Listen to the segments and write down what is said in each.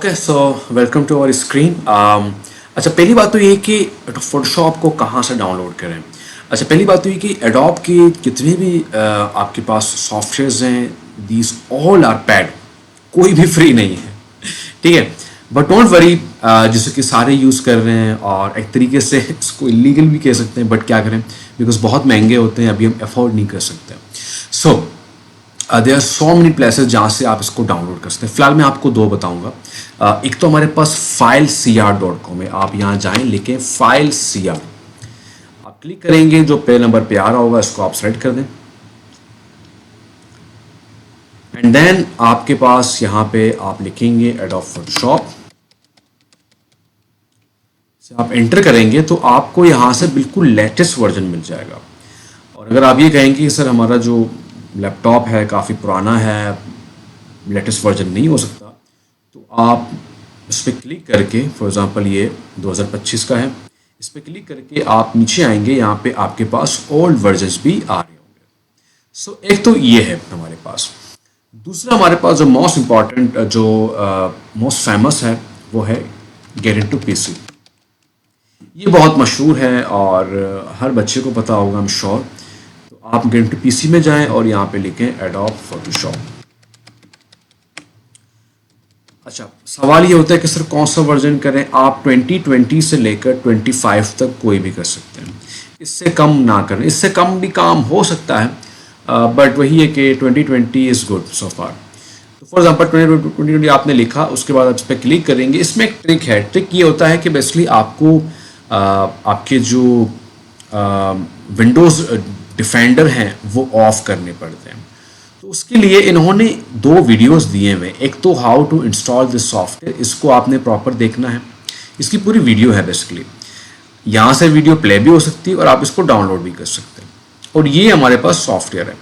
Okay so welcome to our screen. अच्छा, पहली बात तो ये कि फोटोशॉप को कहाँ से डाउनलोड करें। अच्छा, पहली बात तो ये कि एडोब की जितने भी आपके पास सॉफ्टवेयर्स हैं, दीज ऑल आर पैड, कोई भी फ्री नहीं है, ठीक है। बट डोंट वरी, जैसे कि सारे यूज़ कर रहे हैं और एक तरीके से इसको इलीगल भी कह सकते हैं, बट क्या करें, बिकॉज बहुत महंगे होते हैं, अभी हम अफोर्ड नहीं कर सकते। So there are so many places जहाँ से आप इसको डाउनलोड कर सकते हैं। फिलहाल मैं आपको दो बताऊंगा। एक तो हमारे पास filecr.com है, आप यहाँ जाएं, लिखें FileCR, आप क्लिक करेंगे, जो पहले नंबर पे आ रहा होगा इसको आप सेलेक्ट कर दें, एंड देन आपके पास यहाँ पे आप लिखेंगे एडोब फोटोशॉप, आप एंटर करेंगे तो आपको यहाँ से बिल्कुल लेटेस्ट वर्जन मिल जाएगा। और अगर आप ये कहेंगे कि सर हमारा जो लैपटॉप है काफ़ी पुराना है, लेटेस्ट वर्जन नहीं हो सकता, तो आप इस पर क्लिक करके, फॉर एग्जांपल ये 2025 का है, इस पर क्लिक करके आप नीचे आएंगे, यहाँ पे आपके पास ओल्ड वर्जन्स भी आ रहे होंगे। सो एक तो ये है हमारे पास। दूसरा हमारे पास जो मोस्ट इम्पॉर्टेंट, जो मोस्ट फेमस है, वो है गेट इनटू पीसी। ये बहुत मशहूर है और हर बच्चे को पता होगा, आई एम श्योर। तो आप गेट इनटू पीसी में जाएं और यहाँ पे लिखें एडोब फोटोशॉप। अच्छा, सवाल ये होता है कि सर कौन सा वर्जन करें। आप 2020 से लेकर 25 तक कोई भी कर सकते हैं, इससे कम ना करें। इससे कम भी काम हो सकता है, बट वही है कि 2020 इज़ गुड सो फार। तो फॉर एग्जांपल 2020 आपने लिखा, उसके बाद आप इस पर क्लिक करेंगे। इसमें एक ट्रिक है। ट्रिक ये होता है कि बेसिकली आपको आपके जो विंडोज़ डिफेंडर हैं वो ऑफ करने पड़ते हैं। तो उसके लिए इन्होंने दो वीडियोस दिए हुए, एक तो how to install this software, इसको आपने प्रॉपर देखना है। इसकी पूरी वीडियो है बेसिकली, यहाँ से वीडियो प्ले भी हो सकती है और आप इसको डाउनलोड भी कर सकते हैं। और ये हमारे पास सॉफ्टवेयर है।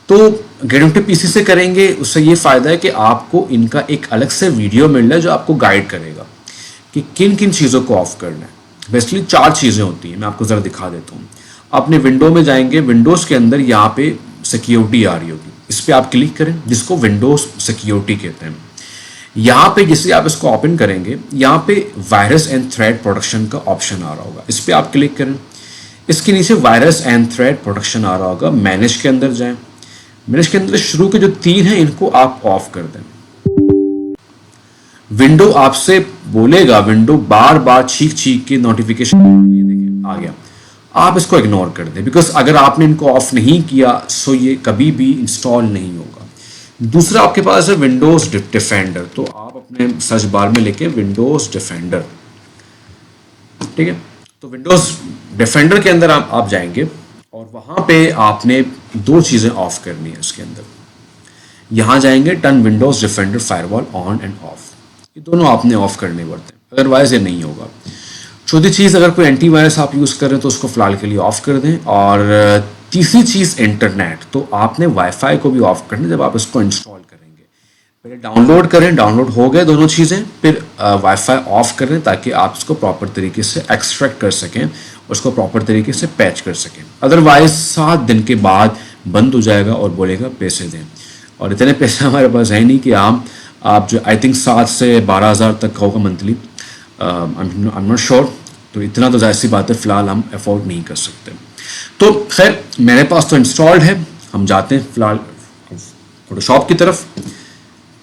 तो गेट इनटू पीसी से करेंगे, उससे ये फ़ायदा है कि आपको इनका एक अलग से वीडियो मिल रहा है जो आपको गाइड करेगा कि किन किन चीज़ों को ऑफ करना है। बेसिकली 4 चीज़ें होती हैं, मैं आपको ज़रा दिखा देता हूँ। अपने विंडो में जाएंगे, विंडोज़ के अंदर यहाँ पे सिक्योरिटी आ रही होगी, इस पर आप क्लिक करें, जिसको विंडोज़ सिक्योरिटी कहते हैं। यहाँ पे जैसे आप इसको ओपन करेंगे, यहाँ पे वायरस एंड थ्रेड प्रोटेक्शन का ऑप्शन आ रहा होगा, इस पर आप क्लिक करें। इसके नीचे वायरस एंड थ्रेड प्रोटेक्शन आ रहा होगा, मैनेज के अंदर जाएं। मैनेज के अंदर शुरू के जो 3 हैं इनको आप ऑफ कर दें। विंडो आपसे बोलेगा, विंडो बार बार चीख चीख के नोटिफिकेशन, ये देखें आ गया, आप इसको इग्नोर कर दें, बिकॉज अगर आपने इनको ऑफ नहीं किया सो ये कभी भी इंस्टॉल नहीं होगा। दूसरा आपके पास है विंडोज़ डिफेंडर, तो आप अपने सर्च बार में लिखें विंडोज़ डिफेंडर, ठीक है। तो विंडोज़ डिफेंडर के अंदर आप जाएंगे और वहाँ पे आपने 2 चीज़ें ऑफ करनी है। इसके अंदर यहाँ जाएंगे, turn Windows defender firewall on end of, ये दोनों आपने ऑफ करने पड़ते हैं, अदरवाइज ये नहीं होगा। चौथी चीज़, अगर कोई एंटीवायरस आप यूज़ कर रहे हैं तो उसको फ़िलहाल के लिए ऑफ़ कर दें। और तीसरी चीज़ इंटरनेट, तो आपने वाईफाई को भी ऑफ़ करना जब आप इसको इंस्टॉल करेंगे। पहले डाउनलोड करें, डाउनलोड हो गए दोनों चीज़ें, फिर वाईफाई ऑफ़ करें ताकि आप इसको प्रॉपर तरीके से एक्सट्रैक्ट कर सकें, उसको प्रॉपर तरीके से पैच कर सकें। अदरवाइज 7 दिन के बाद बंद हो जाएगा और बोलेगा पैसे दें, और इतने पैसे हमारे पास है नहीं कि आप जो आई थिंक 7 से 12,000 तक होगा monthly, I am not sure. तो इतना तो जाहिर सी बात है, फ़िलहाल हम अफोर्ड नहीं कर सकते। तो खैर मेरे पास तो इंस्टॉल्ड है, हम जाते हैं फ़िलहाल फोटोशॉप की तरफ।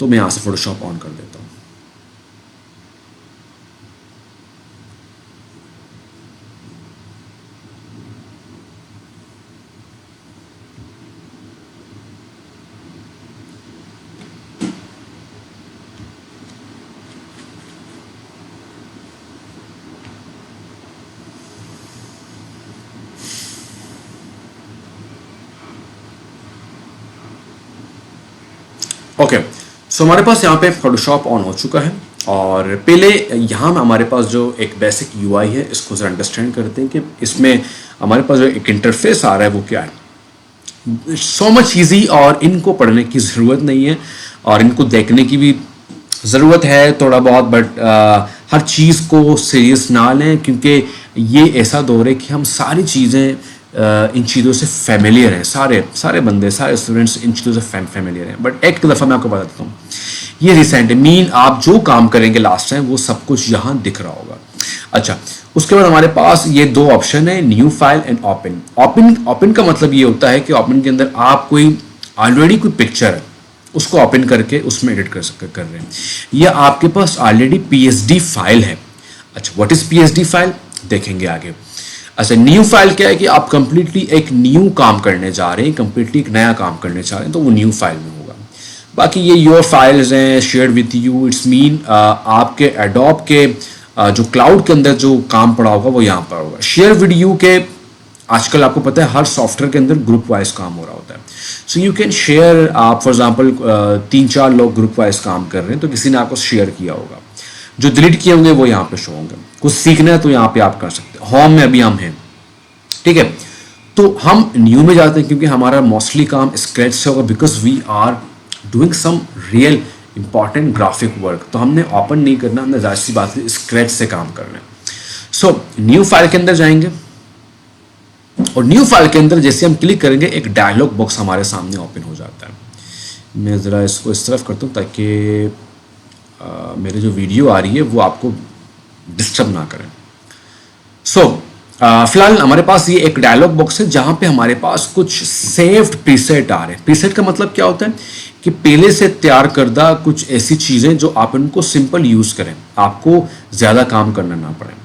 तो मैं यहाँ से फोटोशॉप ऑन कर देता हूँ। ओके, सो हमारे पास यहाँ पे फोटोशॉप ऑन हो चुका है। और पहले यहाँ में हमारे पास जो एक बेसिक यूआई है, इसको ज़रा अंडरस्टैंड करते हैं कि इसमें हमारे पास जो एक इंटरफेस आ रहा है वो क्या है। सो मच ईजी, और इनको पढ़ने की ज़रूरत नहीं है और इनको देखने की भी ज़रूरत है थोड़ा बहुत, बट हर चीज़ को सीरियस ना लें, क्योंकि ये ऐसा दौर है कि हम सारी चीज़ें इन चीज़ों से फेमिलियर हैं, सारे सारे बंदे, सारे स्टूडेंट्स इन चीज़ों से फेमिलियर हैं। बट एक दफ़ा मैं आपको बता देता हूँ, ये रिसेंट है, मीन आप जो काम करेंगे लास्ट टाइम वो सब कुछ यहाँ दिख रहा होगा। अच्छा, उसके बाद हमारे पास ये दो ऑप्शन है, new file and open. Open open का मतलब ये होता है कि ओपन के अंदर आप कोई ऑलरेडी कोई पिक्चर है उसको ओपन करके उसमें एडिट कर रहे हैं, या आपके पास ऑलरेडी पीएसडी फाइल है। अच्छा, व्हाट इज पीएसडी फाइल देखेंगे आगे। अच्छा, न्यू फाइल क्या है कि आप कंप्लीटली एक न्यू काम करने जा रहे हैं, कंप्लीटली एक नया काम करने जा रहे हैं, तो वो न्यू फाइल में होगा। बाकी ये योर फाइल्स हैं, share with you, it's mean आपके एडोब के जो क्लाउड के अंदर जो काम पड़ा होगा वो यहाँ पर होगा। शेयर विद यू के आजकल आपको पता है हर सॉफ्टवेयर के अंदर ग्रुप वाइज काम हो रहा होता है, सो यू कैन शेयर। आप फॉर एग्जांपल 3-4 लोग ग्रुप वाइज काम कर रहे हैं, तो किसी ने आपको शेयर किया होगा, जो डिलीट किए होंगे वो यहाँ पे शो होंगे। कुछ सीखना है तो यहाँ पे आप कर सकते हैं। होम में अभी हम हैं, ठीक है, तो हम न्यू में जाते हैं क्योंकि हमारा मोस्टली काम स्क्रैच से होगा, because we are doing some real important graphic work. तो हमने ओपन नहीं करना, हमने जाहिर सी बात है स्क्रैच से काम करना है। सो न्यू फाइल के अंदर जाएंगे और न्यू फाइल के अंदर जैसे हम क्लिक करेंगे एक डायलॉग बॉक्स हमारे सामने ओपन हो जाता है। मैं ज़रा इसको इस तरफ करता हूँ ताकि मेरे जो वीडियो आ रही है वो आपको डिस्टर्ब ना करें। सो फिलहाल हमारे पास ये एक डायलॉग बॉक्स है जहाँ पे हमारे पास कुछ सेव्ड प्रीसेट आ रहे हैं। प्रीसेट का मतलब क्या होता है कि पहले से तैयार करदा कुछ ऐसी चीज़ें जो आप इनको सिंपल यूज़ करें, आपको ज़्यादा काम करना ना पड़े।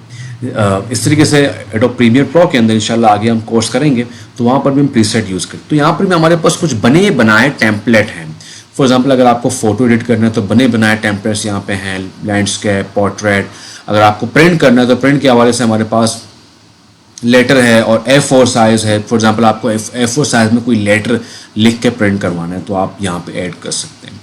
इस तरीके से एडोब प्रीमियर प्रो के अंदर इंशाल्लाह आगे हम कोर्स करेंगे तो वहाँ पर भी हम प्रीसेट यूज़ करें। तो यहाँ पर भी हमारे पास कुछ बने बनाए टेम्पलेट हैं। फॉर एग्जांपल अगर आपको फ़ोटो एडिट करना है तो बने बनाए टेम्पलेट्स यहाँ पे हैं, लैंडस्केप, पोर्ट्रेट। अगर आपको प्रिंट करना है तो प्रिंट के हवाले से हमारे पास लेटर है और A4 साइज़ है। फॉर एग्जांपल आपको A4 साइज़ में कोई लेटर लिख के प्रिंट करवाना है तो आप यहाँ पे ऐड कर सकते हैं।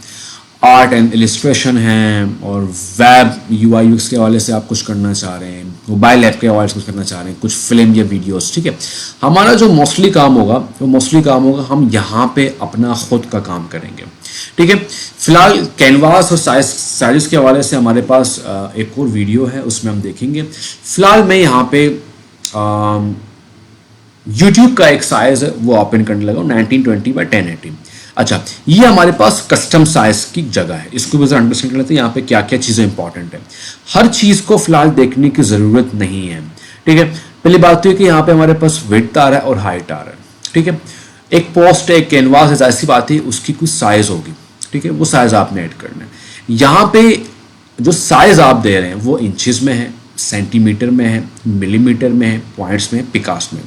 आर्ट एंड इलिस्ट्रेशन है, और वेब UI UX के हवाले से आप कुछ करना चाह रहे हैं, मोबाइल ऐप के हवाले से कुछ करना चाह रहे हैं, कुछ फिल्म या वीडियोस, ठीक है। हमारा जो मोस्टली काम होगा वो मोस्टली काम होगा हम यहाँ पे अपना खुद का काम करेंगे, ठीक है। फिलहाल कैनवास और साइज के हवाले से हमारे पास एक और वीडियो है, उसमें हम देखेंगे। फिलहाल मैं यहाँ पे यूट्यूब का एक साइज़ है वो ओपन करने लगा 1920 बाई 1080। अच्छा, ये हमारे पास कस्टम साइज की जगह है, इसको भी जरा अंडरस्टैंड कर लेते हैं यहाँ पे क्या क्या चीज़ें इंपॉर्टेंट है। हर चीज़ को फिलहाल देखने की ज़रूरत नहीं है, ठीक है। पहली बात तो है कि यहाँ पे हमारे पास विड्थ आ रहा है और हाइट आ रहा है, ठीक है। एक पोस्ट है, एक कैनवास है, ऐसी बात है उसकी कुछ साइज़ होगी, ठीक है, वो साइज़ आपने ऐड करना है। यहाँ पे जो साइज़ आप दे रहे हैं वो इंचज़ में है, सेंटीमीटर में है, मिलीमीटर में है, पॉइंट्स में, पिकास में।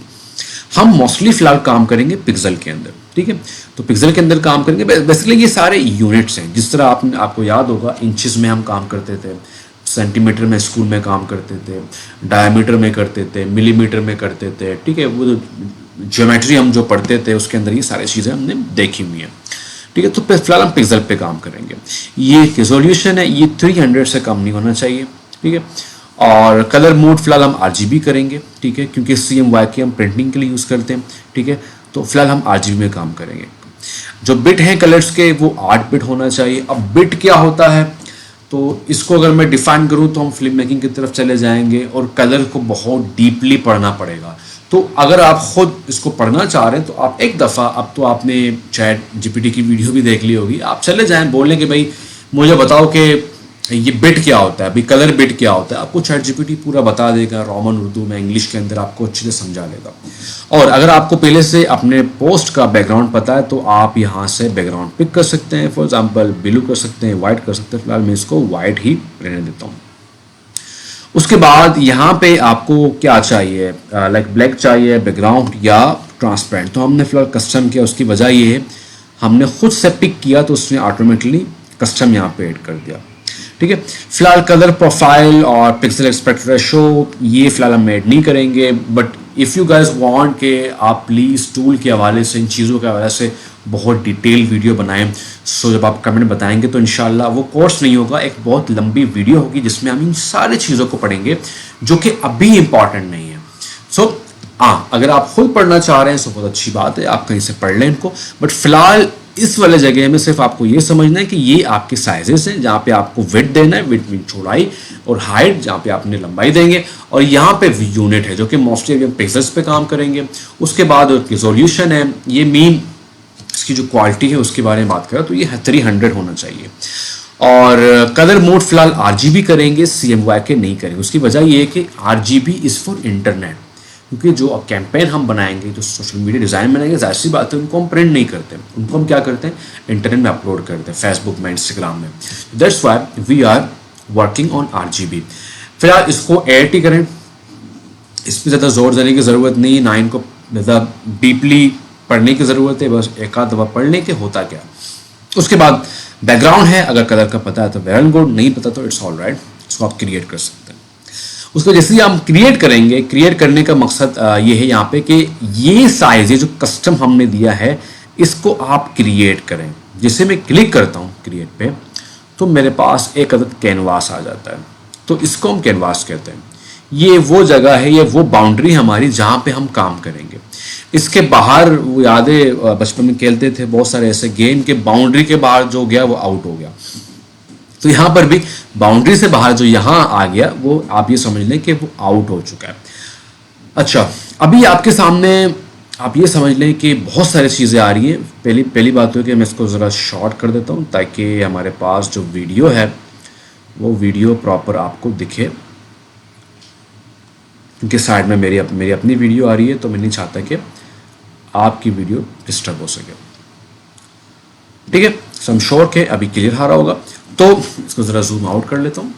हम मोस्टली फिलहाल काम करेंगे पिक्सल के अंदर, ठीक है। तो पिक्सल के अंदर काम करेंगे। बेसिकली ये सारे यूनिट्स हैं, जिस तरह आपको याद होगा इंचेस में हम काम करते थे, सेंटीमीटर में स्कूल में काम करते थे, डायमीटर में करते थे, मिलीमीटर में करते थे, ठीक है। वो ज्योमेट्री हम जो पढ़ते थे उसके अंदर ये सारी चीज़ें हमने देखी हुई हैं, ठीक है। तो फिलहाल हम पिक्सल पे काम करेंगे। ये रेजोल्यूशन है, ये 300 से कम नहीं होना चाहिए, ठीक है। और कलर मोड फिलहाल हम RGB करेंगे, ठीक है, क्योंकि CMYK हम प्रिंटिंग के लिए यूज़ करते हैं, ठीक है। तो फिलहाल हम RGB में काम करेंगे। जो बिट हैं कलर्स के वो 8 बिट होना चाहिए। अब बिट क्या होता है, तो इसको अगर मैं डिफाइन करूँ तो हम फिल्म मेकिंग की तरफ चले जाएंगे और कलर को बहुत डीपली पढ़ना पड़ेगा। तो अगर आप खुद इसको पढ़ना चाह रहे हैं तो आप एक दफ़ा, अब तो आपने ChatGPT की वीडियो भी देख ली होगी, आप चले जाएँ, बोलें कि भाई मुझे बताओ कि ये बिट क्या होता है, अभी कलर बिट क्या होता है। आपको ChatGPT पूरा बता देगा, रोमन उर्दू में, इंग्लिश के अंदर आपको अच्छे से समझा देगा। और अगर आपको पहले से अपने पोस्ट का बैकग्राउंड पता है तो आप यहाँ से बैकग्राउंड पिक कर सकते हैं। फॉर एग्जांपल ब्लू कर सकते हैं, वाइट कर सकते हैं। फिलहाल मैं इसको वाइट ही रहने देता हूँ। उसके बाद यहाँ पे आपको क्या चाहिए, लाइक ब्लैक चाहिए बैकग्राउंड या ट्रांसपेरेंट। तो हमने फिलहाल कस्टम किया, उसकी वजह ये है हमने खुद से पिक किया तो उसने ऑटोमेटिकली कस्टम यहाँ पे ऐड कर दिया, ठीक है। फिलहाल कलर प्रोफाइल और पिक्सल एस्पेक्ट रेशो ये फिलहाल हम ऐड नहीं करेंगे। But if you guys want के आप प्लीज़ टूल के हवाले से, इन चीज़ों के हवाले से बहुत डिटेल वीडियो बनाएं, सो जब आप कमेंट बताएंगे तो इंशाल्लाह वो कोर्स नहीं होगा, एक बहुत लंबी वीडियो होगी जिसमें हम इन सारी चीज़ों को पढ़ेंगे जो कि अभी इंपॉर्टेंट नहीं है। अगर आप खुद पढ़ना चाह रहे हैं तो बहुत अच्छी बात है, आप कहीं से पढ़ लें इनको। बट फिलहाल इस वाले जगह में सिर्फ आपको ये समझना है कि ये आपके साइजेस हैं, जहाँ पे आपको विड्थ देना है, विड्थ मीन चौड़ाई, और हाइट जहाँ पे आपने लंबाई देंगे, और यहाँ पे यूनिट है जो कि मोस्टली हम पिक्सेल्स पे काम करेंगे। उसके बाद रिजोल्यूशन है, ये मीन इसकी जो क्वालिटी है उसके बारे में बात करें तो ये 300 होना चाहिए। और कलर मोड फिलहाल RGB करेंगे, CMYK नहीं करेंगे। उसकी वजह ये है कि RGB इज़ फॉर इंटरनेट, क्योंकि जो कैंपेन हम बनाएंगे, जो सोशल मीडिया डिज़ाइन बनाएंगे, जाहिर सी बात है उनको हम प्रिंट नहीं करते, उनको हम क्या करते हैं, इंटरनेट में अपलोड करते हैं, फेसबुक में, इंस्टाग्राम में। That's why we are working on RGB। फिलहाल इसको AIT करें, इस पर ज़्यादा जोर देने की ज़रूरत नहीं, ना इनको ज़्यादा डीपली पढ़ने की ज़रूरत है, बस एक आध दफ़ा पढ़ने के होता क्या। उसके बाद बैकग्राउंड है, अगर कलर का पता है तो वेल गुड, नहीं पता तो इट्स ऑल राइट, इसको आप क्रिएट कर सकते हैं। उसको जैसे ही हम क्रिएट करेंगे, क्रिएट करने का मकसद ये है यहाँ पे कि ये साइज, ये जो कस्टम हमने दिया है, इसको आप क्रिएट करें। जैसे मैं क्लिक करता हूँ क्रिएट पे, तो मेरे पास एक अदद कैनवास आ जाता है, तो इसको हम कैनवास कहते हैं। ये वो जगह है, ये वो बाउंड्री हमारी जहाँ पे हम काम करेंगे। इसके बाहर वो यादें बचपन में खेलते थे बहुत सारे ऐसे गेम के बाउंड्री के बाहर जो गया वो आउट हो गया। तो यहाँ पर भी बाउंड्री से बाहर जो यहाँ आ गया वो आप ये समझ लें कि वो आउट हो चुका है। अच्छा, अभी आपके सामने आप ये समझ लें कि बहुत सारी चीज़ें आ रही हैं। पहली बात तो है कि मैं इसको ज़रा शॉर्ट कर देता हूँ ताकि हमारे पास जो वीडियो है वो वीडियो प्रॉपर आपको दिखे, क्योंकि साइड में मेरी अपनी वीडियो आ रही है, तो मैं नहीं चाहता कि आपकी वीडियो डिस्टर्ब हो सके। ठीक है, सम श्योर के अभी क्लियर आ रहा होगा, तो इसको ज़रा जूम आउट कर लेता हूँ।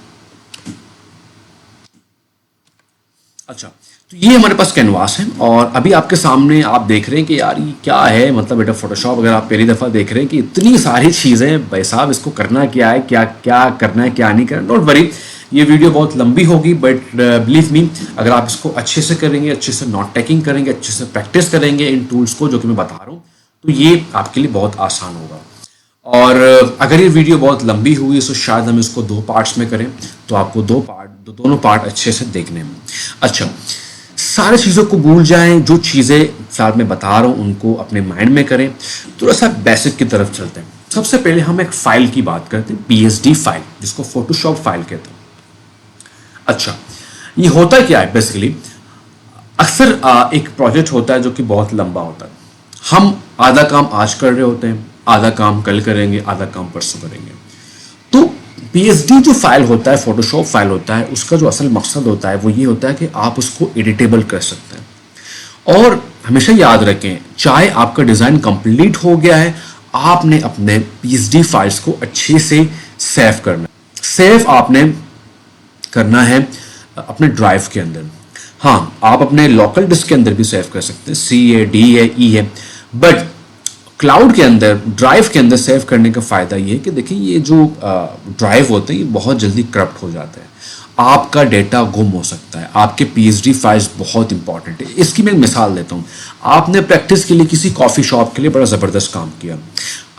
अच्छा, तो ये हमारे पास कैनवास है, और अभी आपके सामने आप देख रहे हैं कि यार ये क्या है, मतलब बेटा फोटोशॉप अगर आप पहली दफ़ा देख रहे हैं कि इतनी सारी चीज़ें, भाई साहब इसको करना क्या है, क्या क्या करना है, क्या नहीं करना। डोंट वरी, ये वीडियो बहुत लंबी होगी, बट बिलीव मी, अगर आप इसको अच्छे से करेंगे, अच्छे से नोट टेकिंग करेंगे, अच्छे से प्रैक्टिस करेंगे इन टूल्स को जो कि मैं बता रहा हूँ, तो ये आपके लिए बहुत आसान होगा। और अगर ये वीडियो बहुत लंबी हुई तो शायद हम इसको 2 पार्ट्स में करें, तो आपको दोनों पार्ट अच्छे से देखने में। अच्छा, सारी चीज़ों को भूल जाएं, जो चीज़ें फिलहाल मैं बता रहा हूँ उनको अपने माइंड में करें। थोड़ा सा बेसिक की तरफ चलते हैं। सबसे पहले हम एक फ़ाइल की बात करते हैं, PSD फाइल, जिसको फोटोशॉप फाइल कहते हैं। अच्छा, ये होता क्या है बेसिकली, अक्सर एक प्रोजेक्ट होता है जो कि बहुत लंबा होता है। हम आधा काम आज कर रहे होते हैं, आधा काम कल करेंगे, आधा काम परसों करेंगे। तो PSD जो फाइल होता है, फोटोशॉप फाइल होता है, उसका जो असल मकसद होता है वो ये होता है कि आप उसको एडिटेबल कर सकते हैं। और हमेशा याद रखें, चाहे आपका डिज़ाइन कंप्लीट हो गया है, आपने अपने PSD फाइल्स को अच्छे से सेव करना है। सेव आपने करना है अपने ड्राइव के अंदर। हाँ, आप अपने लोकल डिस्क के अंदर भी सेव कर सकते हैं, C है, D है, E है, बट क्लाउड के अंदर, ड्राइव के अंदर सेव करने का फ़ायदा ये है कि देखिए ये जो ड्राइव होते हैं ये बहुत जल्दी करप्ट हो जाते हैं, आपका डेटा गुम हो सकता है। आपके PSD फाइल्स बहुत इंपॉर्टेंट है। इसकी मैं एक मिसाल देता हूँ। आपने प्रैक्टिस के लिए किसी कॉफ़ी शॉप के लिए बड़ा ज़बरदस्त काम किया,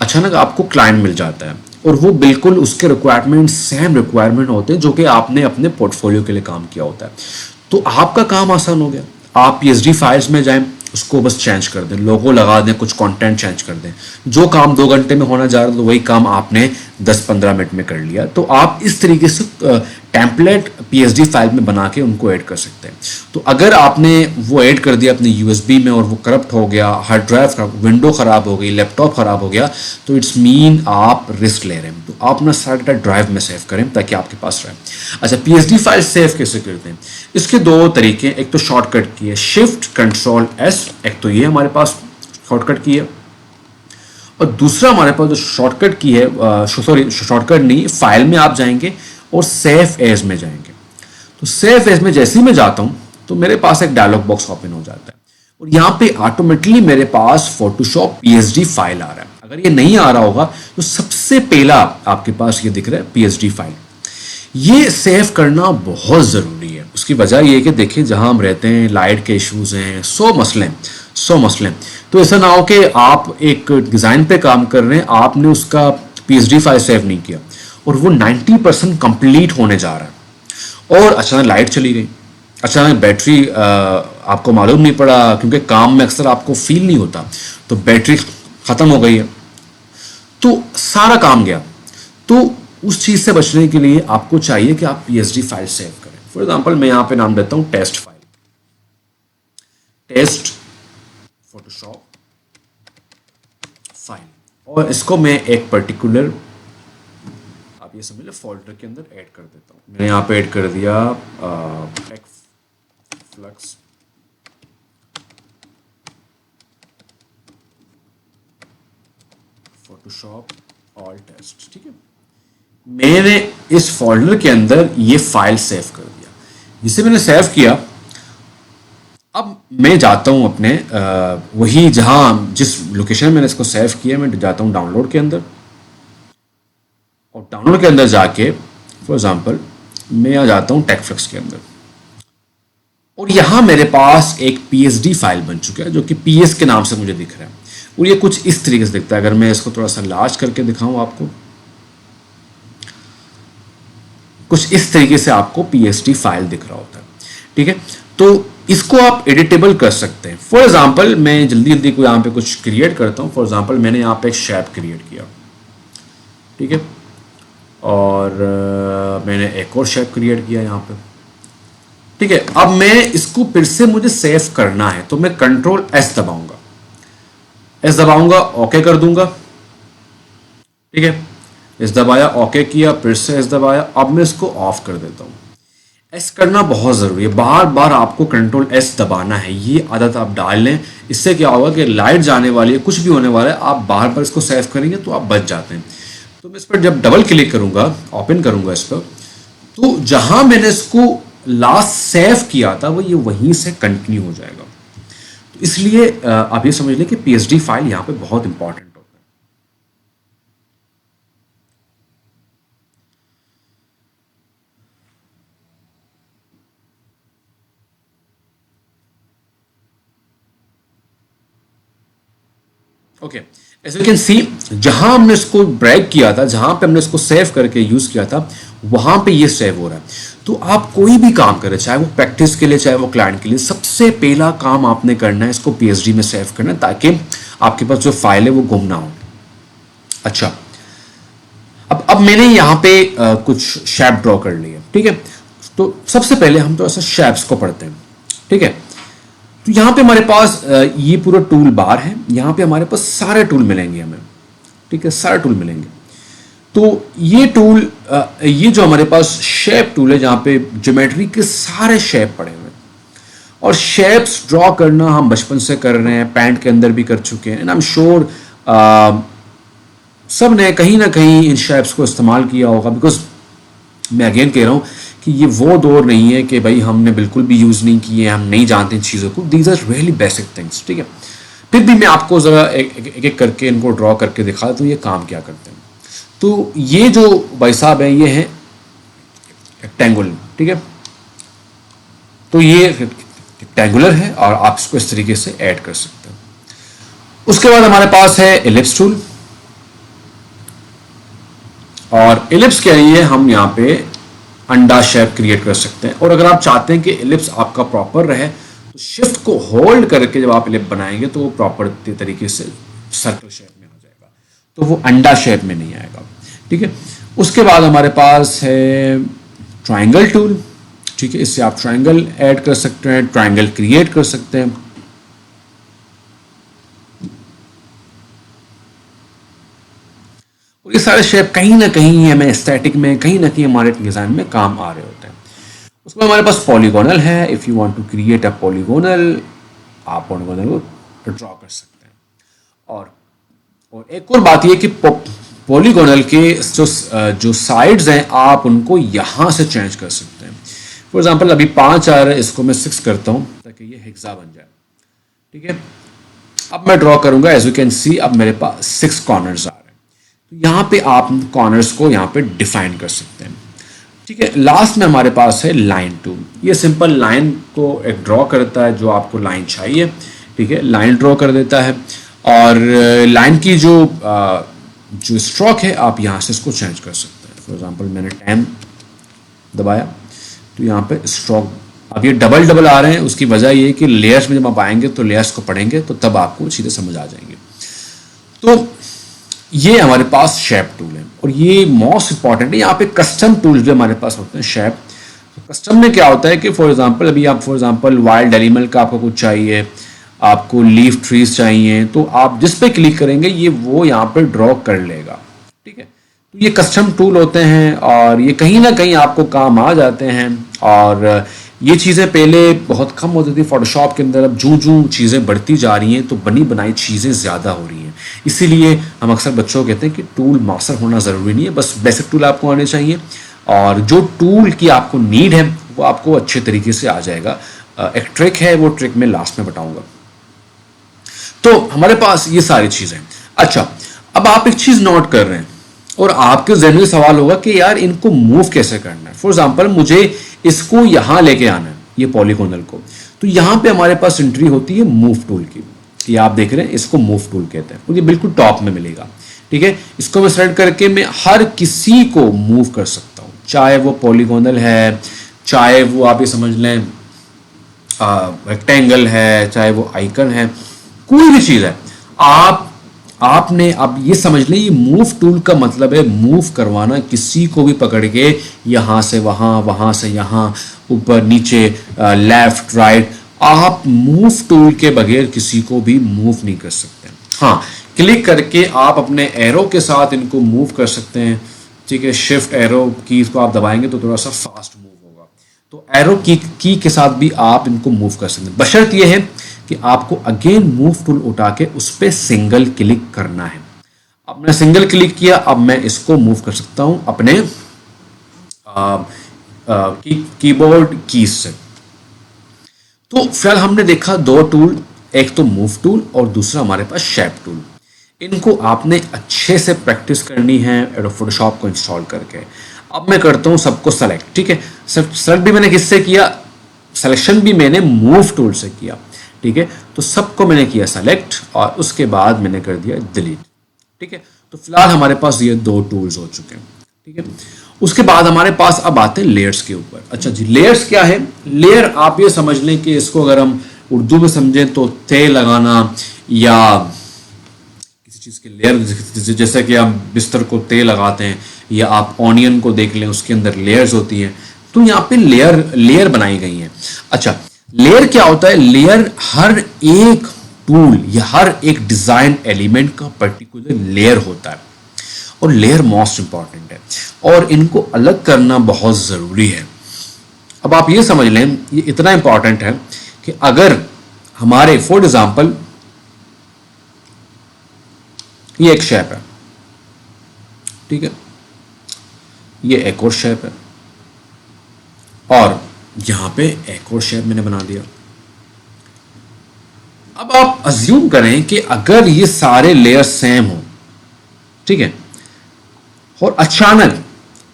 अचानक आपको क्लाइंट मिल जाता है और वो बिल्कुल उसके रिक्वायरमेंट सेम रिक्वायरमेंट होते हैं जो कि आपने अपने पोर्टफोलियो के लिए काम किया होता है। तो आपका काम आसान हो गया। आप PSD फाइल्स में जाएं, उसको बस चेंज कर दें, लोगो लगा दें, कुछ कंटेंट चेंज कर दें। जो काम 2 घंटे में होना जा रहा था वही काम आपने 10-15 मिनट में कर लिया। तो आप इस तरीके से टेम्पलेट PSD फाइल में बना के उनको ऐड कर सकते हैं। तो अगर आपने वो ऐड कर दिया अपने USB में और वो करप्ट हो गया, हार्ड ड्राइव खराब, विंडो ख़राब हो गई, लैपटॉप ख़राब हो गया, तो इट्स मीन आप रिस्क ले रहे हैं। तो आप अपना सारा डाटा ड्राइव में सेव करें ताकि आपके पास रहे। अच्छा, PSD फाइल सेव कैसे करते हैं? इसके 2 तरीके, एक तो शॉर्टकट की है Shift-Ctrl-S, एक तो ये हमारे पास शॉर्टकट की है, और दूसरा हमारे पास जो शॉर्टकट की है, सॉरी शॉर्टकट नहीं, फाइल में आप जाएंगे और सेव एज में जाएंगे। तो सेव एज में जैसे ही मैं जाता हूं तो मेरे पास एक डायलॉग बॉक्स ओपन हो जाता है और यहाँ पे ऑटोमेटिकली मेरे पास फोटोशॉप PSD फाइल आ रहा है। अगर ये नहीं आ रहा होगा तो सबसे पहला आपके पास ये दिख रहा है PSD फाइल। ये सेव करना बहुत ज़रूरी है। उसकी वजह ये है कि देखिए जहाँ हम रहते हैं लाइट के इश्यूज़ हैं, 100 मसले। तो ऐसा ना हो कि आप एक डिज़ाइन पे काम कर रहे हैं, आपने उसका PSD फाइल सेव नहीं किया और वो 90% कंप्लीट होने जा रहा है और अचानक लाइट चली गई, अचानक बैटरी आपको मालूम नहीं पड़ा, क्योंकि काम में अक्सर आपको फील नहीं होता, तो बैटरी ख़त्म हो गई है। तो सारा काम गया। तो उस चीज से बचने के लिए आपको चाहिए कि आप पीएसडी फाइल सेव करें। फॉर एग्जांपल मैं यहां पे नाम देता हूं test file, test Photoshop file, और इसको मैं एक पर्टिकुलर, आप ये समझ लो, फोल्डर के अंदर ऐड कर देता हूं। मैंने यहां पे ऐड कर दिया tech flux Photoshop all test. ठीक है, मैंने इस फोल्डर के अंदर ये फाइल सेव कर दिया। जिसे मैंने सेव किया, अब मैं जाता हूं अपने वही जहां जिस लोकेशन में मैंने इसको सेव किया, मैं जाता हूं डाउनलोड के अंदर, और डाउनलोड के अंदर जाके फॉर एग्जांपल मैं यहाँ जाता हूं टेक्फ्लिक्स के अंदर, और यहां मेरे पास एक पीएसडी फाइल बन चुका है जो कि पीएस के नाम से मुझे दिख रहा है, और ये कुछ इस तरीके से दिखता है। अगर मैं इसको थोड़ा सा लार्ज करके दिखाऊं आपको, कुछ इस तरीके से आपको पीएसडी फाइल दिख रहा होता है। ठीक है, तो इसको आप एडिटेबल कर सकते हैं। फॉर एग्जांपल मैं जल्दी जल्दी को यहाँ पे कुछ क्रिएट करता हूँ। फॉर एग्जांपल मैंने यहाँ पे एक शेप क्रिएट किया, ठीक है, और मैंने एक और शेप क्रिएट किया यहाँ पे। ठीक है, अब मैं इसको फिर से मुझे सेव करना है, तो मैं कंट्रोल एस दबाऊंगा, ओके कर दूंगा। ठीक है, एस दबाया, ओके किया, फिर से एस दबाया। अब मैं इसको ऑफ कर देता हूं। एस करना बहुत ज़रूरी है, बार बार आपको कंट्रोल एस दबाना है, ये आदत आप डाल लें। इससे क्या होगा कि लाइट जाने वाली है, कुछ भी होने वाला है, आप बार बार इसको सेव करेंगे तो आप बच जाते हैं। तो मैं इस पर जब डबल क्लिक करूंगा, ओपन करूंगा इस पर, तो जहां मैंने इसको लास्ट सेव किया था वो ये वहीं से कंटिन्यू हो जाएगा। तो इसलिए आप ये समझ लें कि पीएसडी फाइल यहाँ पे बहुत इंपॉर्टेंट होता है। Okay, as you can see, जहां हमने इसको ब्रैक किया था, जहां पे हमने इसको सेव करके यूज किया था, वहां पे ये सेव हो रहा है। तो आप कोई भी काम करें, चाहे वो प्रैक्टिस के लिए, चाहे वो क्लाइंट के लिए, सबसे पहला काम आपने करना है इसको पीएसडी में सेव करना है, ताकि आपके पास जो फाइल है वो गुम ना हो। अच्छा, अब मैंने यहाँ पे कुछ शेप ड्रॉ कर लिया। ठीक है, तो सबसे पहले हम थोड़ा सा शेप्स को पढ़ते हैं। ठीक है, तो यहाँ पे हमारे पास ये पूरा टूल बार है, यहाँ पे हमारे पास सारे टूल मिलेंगे हमें। ठीक है, सारे टूल मिलेंगे। तो ये टूल, ये जो हमारे पास शेप टूल है, जहाँ पे ज्योमेट्री के सारे शेप पड़े हुए हैं, और शेप्स ड्रॉ करना हम बचपन से कर रहे हैं, पैंट के अंदर भी कर चुके हैं, एंड आई एम श्योर सब ने कहीं ना कहीं इन शेप्स को इस्तेमाल किया होगा। बिकॉज मैं अगेन कह रहा हूँ कि ये वो दौर नहीं है कि भाई हमने बिल्कुल भी यूज़ नहीं किए, हम नहीं जानते इन चीज़ों को। These are really basic things. ठीक है, फिर भी मैं आपको ज़रा एक एक करके इनको ड्रॉ करके दिखा दूँ ये काम क्या करते हैं। तो ये जो भाई साहब हैं, ये हैं रेक्टेंगुलर। ठीक है, तो ये रेक्टेंगुलर है और आप इसको इस तरीके से ऐड कर सकते हैं। उसके बाद हमारे पास है एलिप्स टूल, और एलिप्स के लिए हम यहाँ पे अंडा शेप क्रिएट कर सकते हैं। और अगर आप चाहते हैं कि एलिप्स आपका प्रॉपर रहे, तो शिफ्ट को होल्ड करके जब आप एलिप्स बनाएंगे तो वो प्रॉपर तरीके से सर्कल शेप में आ जाएगा, तो वो अंडा शेप में नहीं आएगा। ठीक है, उसके बाद हमारे पास है ट्राइंगल टूल। ठीक है, इससे आप ट्राइंगल ऐड कर सकते हैं, ट्राइंगल क्रिएट कर सकते हैं। और ये सारे शेप कहीं ना कहीं हमें एस्थेटिक में, कहीं ना कहीं हमारे डिजाइन में काम आ रहे होते हैं। उसके बाद हमारे पास पॉलीगोनल है। If you want to create a polygonal, आप पॉलीगोनल को ड्रॉ कर सकते हैं। और एक और बात ये कि पॉलीगोनल के जो साइड्स हैं, आप उनको यहाँ से चेंज कर सकते हैं। फॉर एग्जाम्पल अभी 5 आ रहा है, इसको मैं 6 करता हूँ ताकि ये हेक्सा बन जाए। ठीक है, अब मैं ड्रॉ करूंगा। एज यू कैन सी, अब मेरे पास 6 कॉर्नर्स आ रहे हैं। तो यहाँ पे आप कॉर्नर्स को यहाँ पे डिफाइन कर सकते हैं। ठीक है, लास्ट में हमारे पास है लाइन टूल। ये सिंपल लाइन को एक ड्रॉ करता है, जो आपको लाइन चाहिए। ठीक है, लाइन ड्रॉ कर देता है, और लाइन की जो स्ट्रोक है, आप यहाँ से इसको चेंज कर सकते हैं। फॉर एग्जांपल मैंने 10 दबाया, तो यहाँ पे स्ट्रोक, अब ये डबल डबल आ रहे हैं। उसकी वजह ये है कि लेयर्स में जब आप आएंगे तो लेयर्स को पढ़ेंगे, तो तब आपको चीज़ें समझ आ जाएंगे। तो ये हमारे पास शेप टूल है और ये मोस्ट इंपॉर्टेंट है। यहाँ पे कस्टम टूल्स भी हमारे पास होते हैं शेप। तो कस्टम में क्या होता है कि फॉर एग्जांपल अभी आप फॉर एग्जांपल वाइल्ड एनिमल का आपको कुछ चाहिए, आपको लीफ ट्रीज चाहिए, तो आप जिस पे क्लिक करेंगे ये वो यहाँ पे ड्रॉ कर लेगा। ठीक है, तो ये कस्टम टूल होते हैं और ये कहीं ना कहीं आपको काम आ जाते हैं। और ये चीज़ें पहले बहुत कम होती थी फोटोशॉप के अंदर, अब जूं जूं चीज़ें बढ़ती जा रही हैं तो बनी बनाई चीज़ें ज़्यादा हो रही हैं। इसीलिए हम अक्सर बच्चों को कहते हैं कि टूल मास्टर होना ज़रूरी नहीं है, बस बेसिक टूल आपको आने चाहिए और जो टूल की आपको नीड है वो आपको अच्छे तरीके से आ जाएगा। एक ट्रिक है, वो ट्रिक मैं लास्ट में बताऊंगा। तो हमारे पास ये सारी चीज़ें। अच्छा, अब आप एक चीज़ नोट कर रहे हैं और आपके जहन में सवाल होगा कि यार इनको मूव कैसे करना है। फॉर एग्जाम्पल मुझे इसको यहाँ लेके आना है, ये पॉलीगोनल को, तो यहाँ पे हमारे पास एंट्री होती है मूव टूल की। ये आप देख रहे हैं, इसको मूव टूल कहते हैं और ये बिल्कुल टॉप में मिलेगा। ठीक है, इसको मैं सेलेक्ट करके मैं हर किसी को मूव कर सकता हूँ, चाहे वो पॉलीगोनल है, चाहे वो आप ये समझ लें रेक्टेंगल है, चाहे वो आइकन है, कोई भी चीज़ है। आपने अब ये समझ लें, ये मूव टूल का मतलब है मूव करवाना, किसी को भी पकड़ के यहाँ से वहाँ, वहाँ से यहाँ, ऊपर नीचे, लेफ्ट राइट। आप मूव टूल के बगैर किसी को भी मूव नहीं कर सकते। हाँ, क्लिक करके आप अपने एरो के साथ इनको मूव कर सकते हैं। ठीक है, शिफ्ट एरो की को आप दबाएंगे तो थोड़ा सा फास्ट मूव होगा, तो एरो की के साथ भी आप इनको मूव कर सकते हैं। बशर्त यह है कि आपको अगेन मूव टूल उठा के उस पर सिंगल क्लिक करना है। अब मैंने सिंगल क्लिक किया, अब मैं इसको मूव कर सकता हूं अपने कीबोर्ड कीज से। तो फिलहाल हमने देखा दो टूल, एक तो मूव टूल और दूसरा हमारे पास शेप टूल। इनको आपने अच्छे से प्रैक्टिस करनी है एडोब फोटोशॉप को इंस्टॉल करके। अब मैं करता हूं सबको सेलेक्ट। ठीक है, सेलेक्ट भी मैंने किससे किया, सिलेक्शन भी मैंने मूव टूल से किया। ठीक है, तो सबको मैंने किया सेलेक्ट और उसके बाद मैंने कर दिया डिलीट। ठीक है, तो फिलहाल हमारे पास ये दो टूल्स हो चुके हैं। ठीक है, उसके बाद हमारे पास अब आते हैं लेयर्स के ऊपर। अच्छा जी, लेयर्स क्या है? लेयर आप ये समझ लें कि इसको अगर हम उर्दू में समझें तो तय लगाना, या किसी चीज़ के लेयर, जैसे कि आप बिस्तर को तय लगाते हैं, या आप ऑनियन को देख लें, उसके अंदर लेयर्स होती हैं। तो यहाँ पे लेयर बनाई गई हैं। अच्छा, लेयर क्या होता है? लेयर हर एक टूल या हर एक डिजाइन एलिमेंट का पर्टिकुलर लेयर होता है और लेयर मोस्ट इंपॉर्टेंट है और इनको अलग करना बहुत जरूरी है। अब आप ये समझ लें, ये इतना इंपॉर्टेंट है कि अगर हमारे फॉर एग्जांपल ये एक शेप है, ठीक है, ये एक और शेप है और यहां पे एक और शेप मैंने बना दिया। अब आप अज्यूम करें कि अगर ये सारे लेयर सेम हो, ठीक है, और अचानक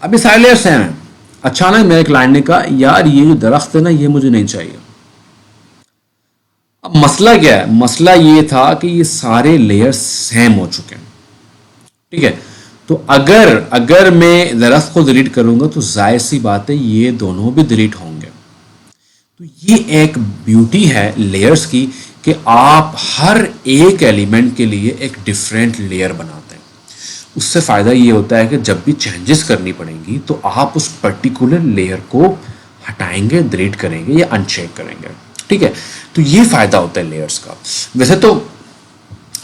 अब ये सारे लेयर सेम है, अचानक मेरे क्लाइंट ने कहा यार ये जो दरख्त है ना, ये मुझे नहीं चाहिए। अब मसला क्या है? मसला ये था कि ये सारे लेयर सेम हो चुके हैं। ठीक है, तो अगर मैं दरख्त को डिलीट करूंगा तो जाहिर सी बात है ये दोनों भी डिलीट होंगे। तो ये एक ब्यूटी है लेयर्स की कि आप हर एक एलिमेंट के लिए एक डिफरेंट लेयर बनाते हैं। उससे फ़ायदा ये होता है कि जब भी चेंजेस करनी पड़ेंगी तो आप उस पर्टिकुलर लेयर को हटाएंगे, डिलीट करेंगे या अनचेक करेंगे। ठीक है, तो ये फ़ायदा होता है लेयर्स का। वैसे तो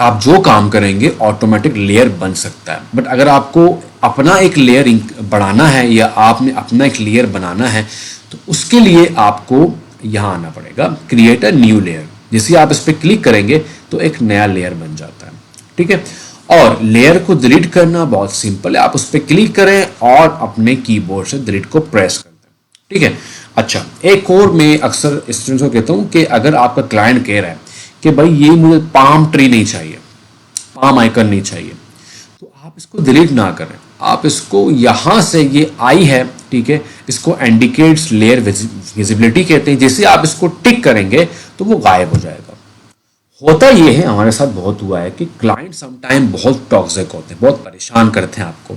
आप जो काम करेंगे ऑटोमेटिक लेयर बन सकता है, बट अगर आपको अपना एक लेयर बढ़ाना है या आपने अपना एक लेयर बनाना है तो उसके लिए आपको यहाँ आना पड़ेगा, क्रिएट अ न्यू लेयर। जैसे आप इस पर क्लिक करेंगे तो एक नया लेयर बन जाता है। ठीक है, और लेयर को डिलीट करना बहुत सिंपल है, आप उस पर क्लिक करें और अपने कीबोर्ड से डिलीट को प्रेस कर दें। ठीक है, अच्छा, एक और मैं अक्सर स्टूडेंट्स को कहता हूँ कि अगर आपका क्लाइंट कह रहा है कि भाई ये मुझे पाम ट्री नहीं चाहिए, पाम आइकन नहीं चाहिए, तो आप इसको डिलीट ना करें, आप इसको यहाँ से, ये आई है, ठीक है, इसको इंडिकेट्स लेयर विजिबिलिटी कहते हैं। जैसे आप इसको टिक करेंगे तो वो गायब हो जाएगा। होता ये है, हमारे साथ बहुत हुआ है कि क्लाइंट समटाइम बहुत टॉक्सिक होते हैं, बहुत परेशान करते हैं आपको।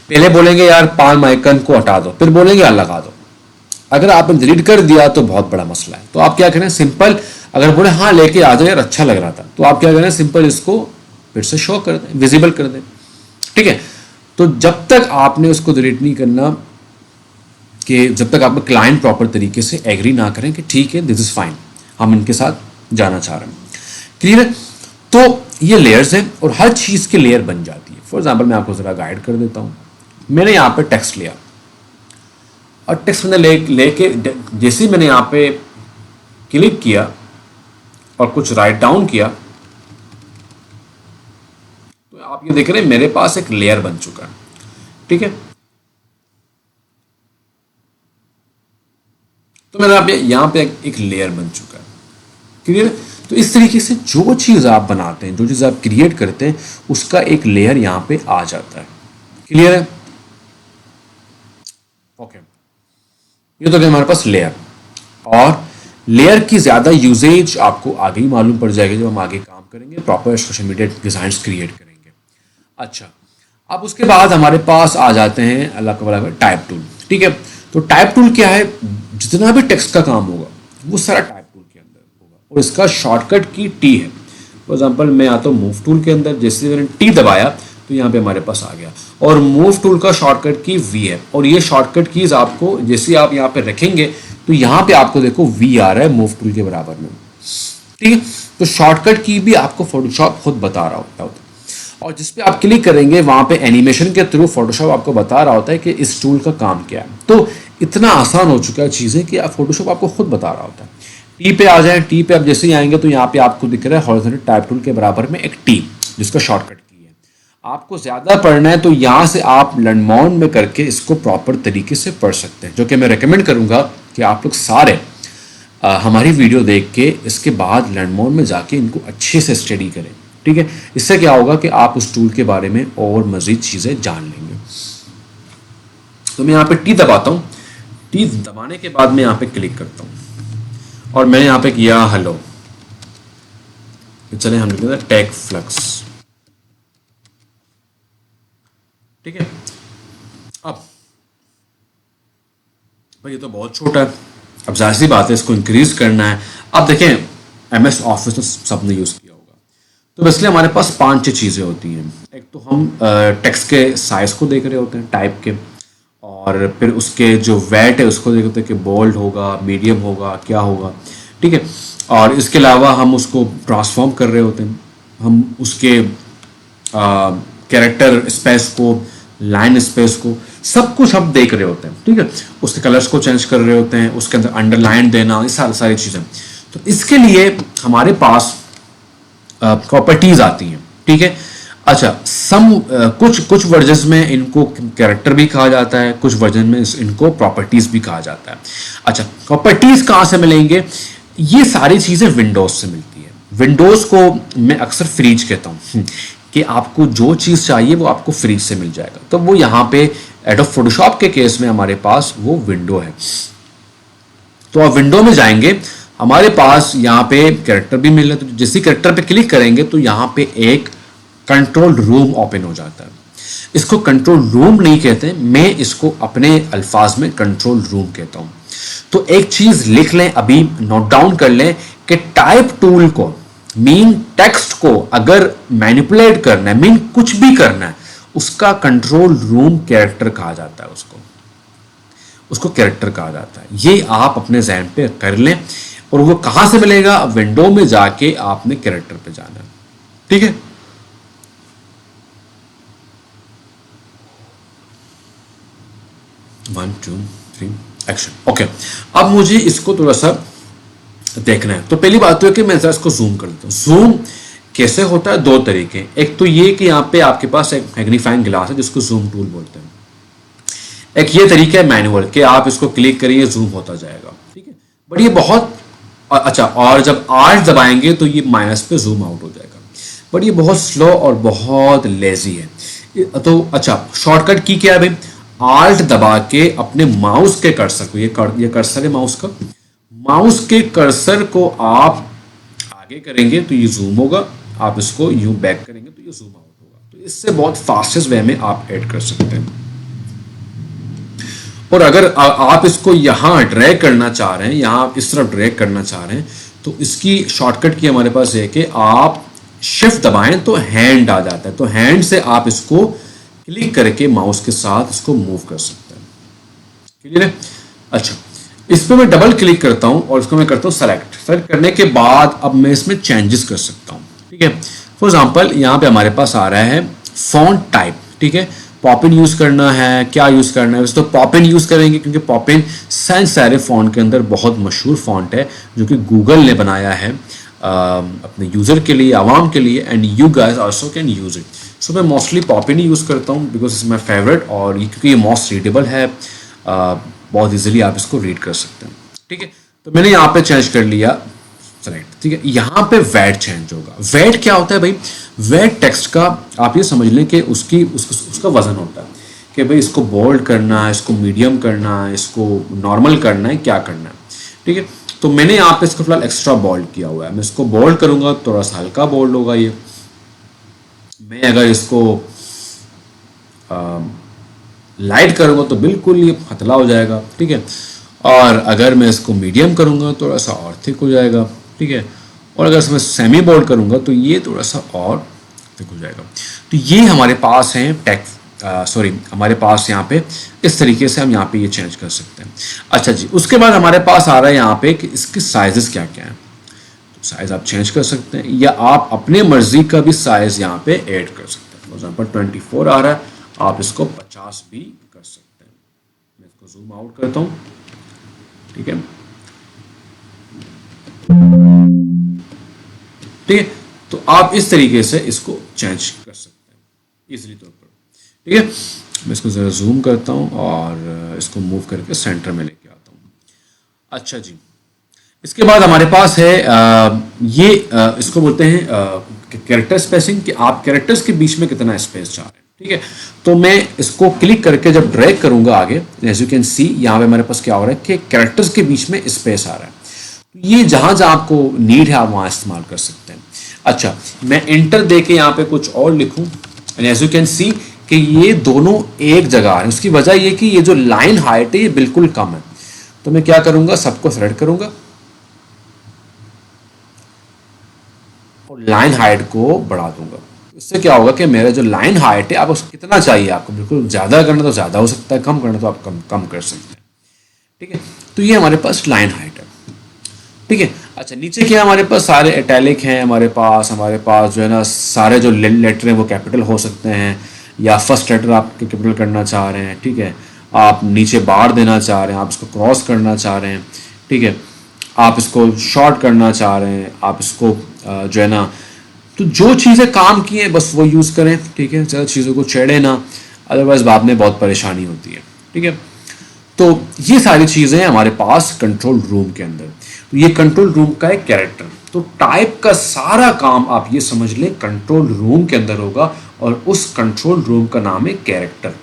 पहले बोलेंगे यार पाम आइकन को हटा दो, फिर बोलेंगे यार लगा दो। अगर आपने डिलीट कर दिया तो बहुत बड़ा मसला है। तो आप क्या करें, सिंपल, अगर बोले हाँ लेके आ जाओ यार अच्छा लग रहा था, तो आप क्या करें, सिंपल इसको फिर से शो कर दें, विजिबल कर दें। ठीक है। तो जब तक आपने उसको डिलीट नहीं करना, कि जब तक आपका क्लाइंट प्रॉपर तरीके से एग्री ना करें कि ठीक है दिस इज फाइन, हम इनके साथ जाना चाह रहे हैं। क्लियर है? तो ये लेयर्स हैं और हर चीज़ की लेयर बन जाती है। फॉर एग्जाम्पल मैं आपको ज़रा गाइड कर देता हूँ। मैंने यहाँ पे टेक्स्ट लिया और टेक्स्ट मैंने लेके जैसे ही मैंने यहाँ पे क्लिक किया और कुछ राइट डाउन किया, तो आप ये देख रहे हैं मेरे पास एक लेयर बन चुका है। ठीक है, तो मैंने आप यहाँ पे एक लेयर बन चुका है। क्लियर है? तो इस तरीके से जो चीज़ आप बनाते हैं, जो चीज़ आप क्रिएट करते हैं, उसका एक लेयर यहाँ पे आ जाता है। क्लियर है? ओके, ये तो क्या हमारे पास लेयर, और लेयर की ज़्यादा यूजेज आपको आगे ही मालूम पड़ जाएगी जब हम आगे काम करेंगे, proper social media designs create करेंगे। अच्छा, अब उसके बाद हमारे पास आ जाते हैं अल्लाह का भला टाइप टूल। ठीक है, तो टाइप टूल क्या है? जितना भी टेक्स्ट का काम होगा वो सारा टाइप टूल के अंदर होगा, और इसका शॉर्टकट की टी है। फॉर एग्जाम्पल मैं आता हूँ मूव टूल के अंदर, जैसे मैंने टी दबाया तो यहाँ पे हमारे पास आ गया, और मूव टूल का शॉर्टकट की वी है, और ये शॉर्टकट कीज आपको जैसे आप यहाँ पे रखेंगे तो यहाँ पे आपको देखो वी आ रहा है मूव टूल के बराबर में। ठीक है, तो शॉर्टकट की भी आपको फोटोशॉप खुद बता रहा होता है, और जिस पे आप क्लिक करेंगे वहां पे एनिमेशन के थ्रू फोटोशॉप आपको बता रहा होता है कि इस टूल का काम क्या है। तो इतना आसान हो चुका है चीज़ें कि फोटोशॉप आपको खुद बता रहा होता है। टी पे आ जाए, टी पे आप जैसे ही आएंगे तो यहाँ पे आपको दिख रहा है हॉरिजॉन्टल टाइप टूल के बराबर में एक टी, जिसका शॉर्टकट की है। आपको ज़्यादा पढ़ना है तो यहाँ से आप लर्नमोन में करके इसको प्रॉपर तरीके से पढ़ सकते हैं, जो कि मैं रिकमेंड करूँगा कि आप लोग सारे हमारी वीडियो देख के इसके बाद लर्नमोन में जाके इनको अच्छे से स्टडी करें। ठीक है, इससे क्या होगा कि आप उस टूल के बारे में और मज़ीद चीज़ें जान लेंगे। तो मैं यहाँ पे टी दबाता हूँ, टी दबाने के बाद मैं यहाँ पे क्लिक करता हूँ और मैंने यहाँ पे किया हेलो। चले हम लिखेंगे टेक फ्लक्स। ठीक है, अब भाई ये तो बहुत छोटा है, अब जाहिर सी बात है इसको इंक्रीज करना है। अब देखें MS ऑफिस तो सबने यूज़ किया होगा, तो इसलिए हमारे पास 5-6 चीज़ें होती हैं। एक तो हम टेक्स्ट के साइज़ को देख रहे होते हैं टाइप के, और फिर उसके जो वेट है उसको देख रहे होते हैं कि बोल्ड होगा, मीडियम होगा, क्या होगा। ठीक है, और इसके अलावा हम उसको ट्रांसफॉर्म कर रहे होते हैं, हम उसके कैरेक्टर स्पेस को, लाइन स्पेस को, सब कुछ हम देख रहे होते हैं। ठीक है, उसके कलर्स को चेंज कर रहे होते हैं, उसके अंदर अंडरलाइन देना, ये सारी चीज़ें। तो इसके लिए हमारे पास प्रॉपर्टीज आती हैं। ठीक है, अच्छा कुछ वर्जन में इनको कैरेक्टर भी कहा जाता है, कुछ वर्जन में इनको प्रॉपर्टीज भी कहा जाता है। अच्छा, प्रॉपर्टीज कहाँ से मिलेंगे? ये सारी चीज़ें विंडोज से मिलती है। विंडोज को मैं अक्सर फ्रीज कहता हूँ कि आपको जो चीज़ चाहिए वो आपको फ्रीज से मिल जाएगा। तो वो यहाँ पे एडोब फोटोशॉप के केस में हमारे पास वो विंडो है। तो आप विंडो में जाएंगे, हमारे पास यहाँ पे कैरेक्टर भी मिल रहा है, तो जैसे कैरेक्टर पे क्लिक करेंगे तो यहाँ पे एक कंट्रोल रूम ओपन हो जाता है। इसको कंट्रोल रूम नहीं कहते, मैं इसको अपने अल्फाज में कंट्रोल रूम कहता हूँ। तो एक चीज़ लिख लें, अभी नोट डाउन कर लें कि टाइप टूल को, मीन टेक्स्ट को अगर मैनिपुलेट करना है, मीन कुछ भी करना है, उसका कंट्रोल रूम कैरेक्टर कहा जाता है, उसको कैरेक्टर कहा जाता है। ये आप अपने ज़हन पे कर लें। और वो कहाँ से मिलेगा? विंडो में जाके आपने कैरेक्टर पे जाना है। ठीक है, 1 2 3 एक्शन। ओके, अब मुझे इसको थोड़ा सा देखना है। तो पहली बात तो है कि मैं जरा इसको जूम कर लेता हूँ। जूम कैसे होता है? 2 तरीके। एक तो ये कि यहाँ पे आपके पास एक मैग्नीफाइंग ग्लास है जिसको जूम टूल बोलते हैं। एक ये तरीका है मैनुअल कि आप इसको क्लिक करिए, जूम होता जाएगा। ठीक है, बट ये बहुत अच्छा, और जब आर्ट दबाएंगे तो ये माइनस पे जूम आउट हो जाएगा, बट ये बहुत स्लो और बहुत लेजी है। तो अच्छा, शॉर्टकट की क्या है भाई? आल्ट दबा के अपने माउस के कर्सर को, ये कर्सर है माउस का, माउस के कर्सर को आप आगे करेंगे तो ये जूम होगा, आप इसको यूं बैक करेंगे तो ये जूम आउट होगा। तो इससे बहुत फास्टेस्ट वे में आप ऐड कर सकते हैं। और अगर आप इसको यहाँ ड्रैग करना चाह रहे हैं, यहाँ इस तरफ ड्रैग करना चाह रहे हैं, तो इसकी शॉर्टकट की हमारे पास है कि आप शिफ्ट दबाएं तो हैंड आ जाता है, तो हैंड से आप इसको क्लिक करके माउस के साथ इसको मूव कर सकते हैं। क्लियर है? अच्छा, इस पर मैं डबल क्लिक करता हूं और इसको मैं करता हूं सेलेक्ट। सेलेक्ट करने के बाद अब मैं इसमें चेंजेस कर सकता हूं। ठीक है, फॉर एग्जांपल यहाँ पे हमारे पास आ रहा है फॉन्ट टाइप। ठीक है, पॉपिन यूज करना है, क्या यूज करना है, तो पॉपिन यूज करेंगे क्योंकि पॉपिन सैंस सेरिफ फॉन्ट के अंदर बहुत मशहूर फॉन्ट है जो कि गूगल ने बनाया है अपने यूजर के लिए, आवाम के लिए, and you guys also can use it. So मैं मोस्टली पॉपिन ही यूज करता हूँ बिकॉज इट्स माई फेवरेट, और ये क्योंकि ये मोस्ट रीडेबल है, बहुत इजीली आप इसको रीड कर सकते हैं। ठीक है, तो मैंने यहाँ पे चेंज कर लिया सेलेक्ट। ठीक है, यहाँ पे वैट चेंज होगा। वैट क्या होता है भाई? वैट टेक्स्ट का आप ये समझ लें कि उसका वजन होता है कि भाई इसको बोल्ड करना है, इसको मीडियम करना है, इसको नॉर्मल करना है, क्या करना है। ठीक है, तो मैंने यहाँ पे इसको फिलहाल एक्स्ट्रा बोल्ड किया हुआ है। मैं इसको बोल्ड करूंगा थोड़ा सा हल्का बोल्ड होगा ये। मैं अगर इसको लाइट करूंगा तो बिल्कुल ये पतला हो जाएगा। ठीक है, और अगर मैं इसको मीडियम करूंगा थोड़ा सा और थिक हो जाएगा। ठीक है, और अगर मैं सेमी बोल्ड करूंगा तो ये थोड़ा सा और थिक हो जाएगा। तो ये हमारे पास है हमारे पास यहाँ पे इस तरीके से हम यहाँ पे ये चेंज कर सकते हैं। अच्छा जी, उसके बाद हमारे पास आ रहा है यहाँ पे कि इसके साइजेस क्या क्या हैं। तो साइज आप चेंज कर सकते हैं या आप अपने मर्जी का भी साइज यहाँ पे ऐड कर सकते हैं। फॉर एग्जाम्पल 24 आ रहा है, आप इसको 50 भी कर सकते हैं। मैं इसको जूम आउट करता हूँ। ठीक है, ठीक है, तो आप इस तरीके से इसको चेंज कर सकते हैं इजीली तौर पर। ठीक है, मैं इसको जरा जूम करता हूँ और इसको मूव करके सेंटर में लेके आता हूँ। अच्छा जी, इसके बाद हमारे पास है इसको बोलते हैं कैरेक्टर स्पेसिंग, कि आप कैरेक्टर्स के बीच में कितना स्पेस चाह रहे हैं। ठीक है, तो मैं इसको क्लिक करके जब ड्रैग करूंगा आगे, एज यू कैन सी यहाँ पे हमारे पास क्या हो रहा है कि कैरेक्टर्स के बीच में स्पेस आ रहा है। तो ये जहां जहां आपको नीड है आप वहां इस्तेमाल कर सकते हैं। अच्छा, मैं इंटर दे के यहाँ पे कुछ और लिखूं, and as you can see कि ये दोनों एक जगह है। उसकी वजह ये कि ये जो लाइन हाइट है ये बिल्कुल कम है। तो मैं क्या करूंगा, सबको सेलेक्ट करूंगा और लाइन हाइट को बढ़ा दूंगा। इससे क्या होगा कि मेरा जो लाइन हाइट है, आप उसको कितना चाहिए, आपको बिल्कुल ज़्यादा करना तो ज़्यादा हो सकता है, कम करना तो आप कम कर सकते हैं। ठीक है, तो ये हमारे पास लाइन हाइट है। ठीक है, अच्छा, नीचे क्या हमारे पास सारे इटैलिक हैं, हमारे पास जो है ना सारे जो लेटर हैं वो कैपिटल हो सकते हैं, या फर्स्ट लेटर आप कैपिटल करना चाह रहे हैं। ठीक है, आप नीचे बार देना चाह रहे हैं, आप इसको क्रॉस करना चाह रहे हैं। ठीक है, आप इसको शॉर्ट करना चाह रहे हैं, आप इसको जो है ना, तो जो चीज़ें काम की हैं बस वो यूज़ करें। ठीक है, ज़्यादा चीज़ों को छेड़े ना, अदरवाइज बाद में बहुत परेशानी होती है। ठीक है, तो ये सारी चीज़ें हमारे पास कंट्रोल रूम के अंदर। तो ये कंट्रोल रूम का एक कैरेक्टर, तो टाइप का सारा काम आप ये समझ लें कंट्रोल रूम के अंदर होगा, और उस कंट्रोल रूम का नाम है कैरेक्टर।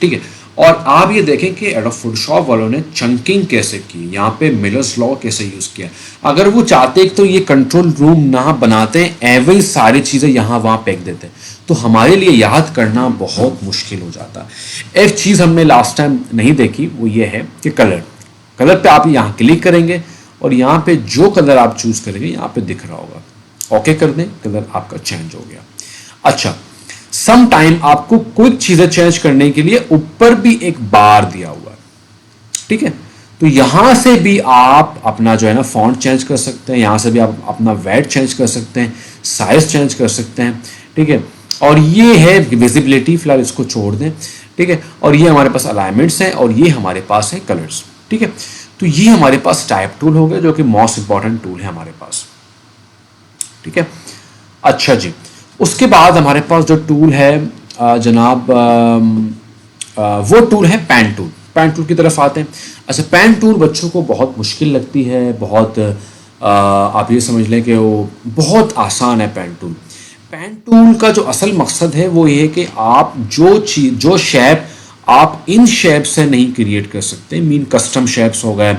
ठीक है, और आप ये देखें कि एडोब फोटोशॉप वालों ने चंकिंग कैसे की, यहाँ पे मिलर्स लॉ कैसे यूज़ किया। अगर वो चाहते तो ये कंट्रोल रूम ना बनाते, एवं सारी चीज़ें यहाँ वहाँ फेंक देते, तो हमारे लिए याद करना बहुत मुश्किल हो जाता। एक चीज़ हमने लास्ट टाइम नहीं देखी, वो ये है कि कलर पे आप यहाँ क्लिक करेंगे और यहाँ पे जो कलर आप चूज़ करेंगे यहाँ पे दिख रहा होगा। ओके कर दें, कलर आपका चेंज हो गया। अच्छा, सम टाइम आपको क्विक चीजें चेंज करने के लिए ऊपर भी एक बार दिया हुआ है। ठीक है, तो यहां से भी आप अपना जो है ना फॉन्ट चेंज कर सकते हैं, यहां से भी आप अपना वेट चेंज कर सकते हैं, साइज चेंज कर सकते हैं। ठीक है, और ये है विजिबिलिटी, फिलहाल इसको छोड़ दें। ठीक है, और ये हमारे पास अलाइनमेंट्स हैं, और ये हमारे पास है कलर्स। ठीक है, तो ये हमारे पास टाइप टूल हो गया जो कि मोस्ट इंपॉर्टेंट टूल है हमारे पास। ठीक है, अच्छा जी, उसके बाद हमारे पास जो टूल है जनाब, वो टूल है पेन टूल। पेन टूल की तरफ आते हैं। अच्छा, पेन टूल बच्चों को बहुत मुश्किल लगती है, बहुत आप ये समझ लें कि वो बहुत आसान है पेन टूल। पेन टूल का जो असल मकसद है वो ये है कि आप जो शेप आप इन शेप से नहीं क्रिएट कर सकते, मीन कस्टम शेप्स हो गए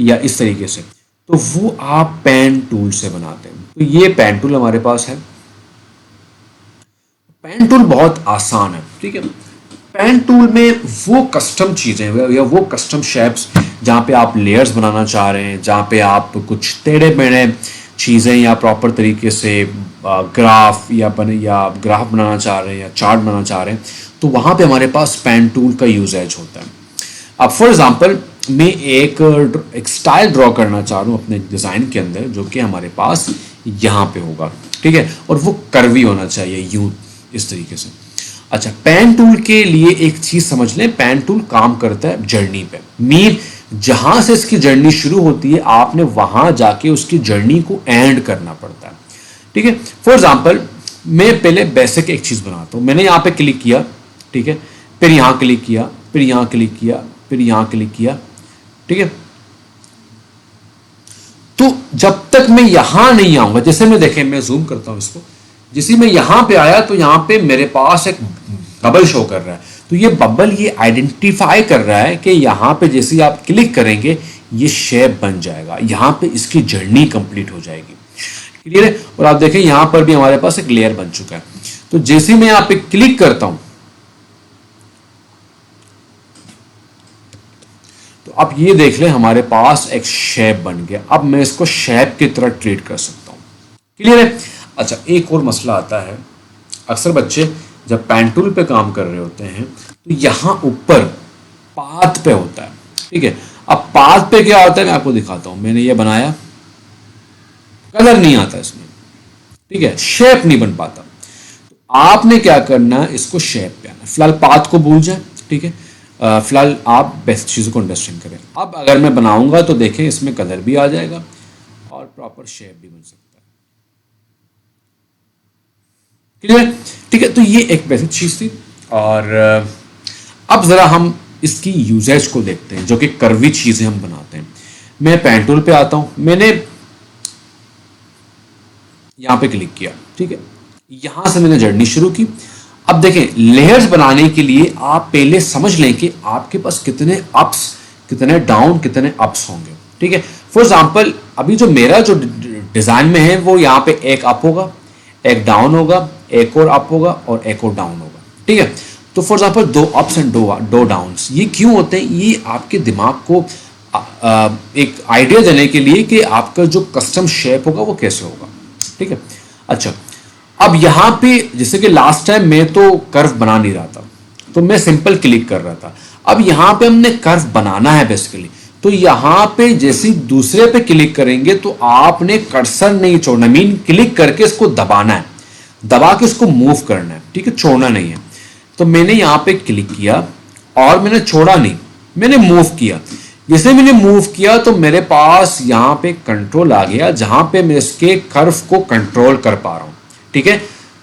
या इस तरीके से, तो वो आप पेन टूल से बनाते हैं। तो ये पेन टूल हमारे पास है। पेन टूल बहुत आसान है। ठीक है, पेन टूल में वो कस्टम चीज़ें या वो कस्टम शेप्स जहाँ पे आप लेयर्स बनाना चाह रहे हैं, जहाँ पे आप कुछ टेढ़े मेढ़े चीज़ें या प्रॉपर तरीके से ग्राफ या ग्राफ बनाना चाह रहे हैं या चार्ट बनाना चाह रहे हैं, तो वहाँ पे हमारे पास पेन टूल का यूजेज होता है। अब फॉर एग्जांपल मैं एक स्टाइल ड्रॉ करना चाह रहा हूँ अपने डिज़ाइन के अंदर, जो कि हमारे पास यहाँ पे होगा, ठीक है, और वो कर्वी होना चाहिए यूं इस तरीके से। अच्छा, पेन टूल के लिए एक चीज़ समझ लें, पेन टूल काम करता है जर्नी पे। मीन जहाँ से इसकी जर्नी शुरू होती है आपने वहाँ जाके उसकी जर्नी को एंड करना पड़ता है, ठीक है। फॉर एग्जाम्पल मैं पहले बेसिक एक चीज़ बनाता हूँ। मैंने यहाँ पे क्लिक किया, ठीक है, फिर यहाँ क्लिक किया, फिर यहाँ क्लिक किया, फिर यहाँ क्लिक किया, ठीक है। तो जब तक मैं यहां नहीं आऊंगा, जैसे मैं देखें, मैं जूम करता हूं इसको, जैसे मैं यहां पे आया तो यहां पे मेरे पास एक बबल शो कर रहा है। तो ये बबल ये आइडेंटिफाई कर रहा है कि यहां पे जैसे आप क्लिक करेंगे ये शेप बन जाएगा, यहां पे इसकी जर्नी कंप्लीट हो जाएगी। क्लियर है? और आप देखें यहां पर भी हमारे पास एक लेयर बन चुका है। तो जैसे मैं यहां पे क्लिक करता हूं तो अब ये देख लें हमारे पास एक शेप बन गया। अब मैं इसको शेप की तरह ट्रीट कर सकता हूं। क्लियर है? अच्छा, एक और मसला आता है, अक्सर बच्चे जब पेन टूल पे काम कर रहे होते हैं तो यहां ऊपर पाथ पे होता है, ठीक है। अब पाथ पे क्या होता है मैं आपको दिखाता हूं। मैंने ये बनाया, कलर नहीं आता इसमें, ठीक है, शेप नहीं बन पाता। तो आपने क्या करना है, इसको शेप पे आना। फिलहाल पाथ को भूल जाए, ठीक है। फिलहाल आप बेस्ट चीज़ों को अंडरस्टैंड करें। अब अगर मैं बनाऊंगा तो देखें इसमें कलर भी आ जाएगा और प्रॉपर शेप भी बन सकता है। क्लियर? ठीक है, तो ये एक बेसिक चीज़ थी। और अब ज़रा हम इसकी यूजेज को देखते हैं, जो कि कर्वी चीज़ें हम बनाते हैं। मैं पेन टूल पे आता हूँ, मैंने यहाँ पे क्लिक किया, ठीक है, यहाँ से मैंने जर्नी शुरू की। अब देखें, लेयर्स बनाने के लिए आप पहले समझ लें कि आपके पास कितने अप्स, कितने डाउन, कितने अप्स होंगे, ठीक है। फॉर एग्जांपल अभी जो मेरा जो डिज़ाइन में है वो यहाँ पे एक अप होगा, एक डाउन होगा, एक और अप होगा और एक और डाउन होगा, ठीक है। तो फॉर एग्जांपल दो अप्स एंड दो डाउन्स, ये क्यों होते हैं? ये आपके दिमाग को एक आइडिया देने के लिए कि आपका जो कस्टम शेप होगा वो कैसे होगा, ठीक है। अच्छा, अब यहाँ पे जैसे कि लास्ट टाइम मैं तो कर्व बना नहीं रहा था, तो मैं सिंपल क्लिक कर रहा था। अब यहाँ पे हमने कर्व बनाना है बेसिकली, तो यहाँ पे जैसे दूसरे पे क्लिक करेंगे तो आपने कर्सर नहीं छोड़ना, मीन क्लिक करके इसको दबाना है, दबा के इसको मूव करना है, ठीक है, छोड़ना नहीं है। तो मैंने यहाँ पे क्लिक किया और मैंने छोड़ा नहीं, मैंने मूव किया। जैसे मैंने मूव किया तो मेरे पास यहाँ पे कंट्रोल आ गया, जहां पे मैं इसके कर्व को कंट्रोल कर पा रहा हूँ, ठीक है।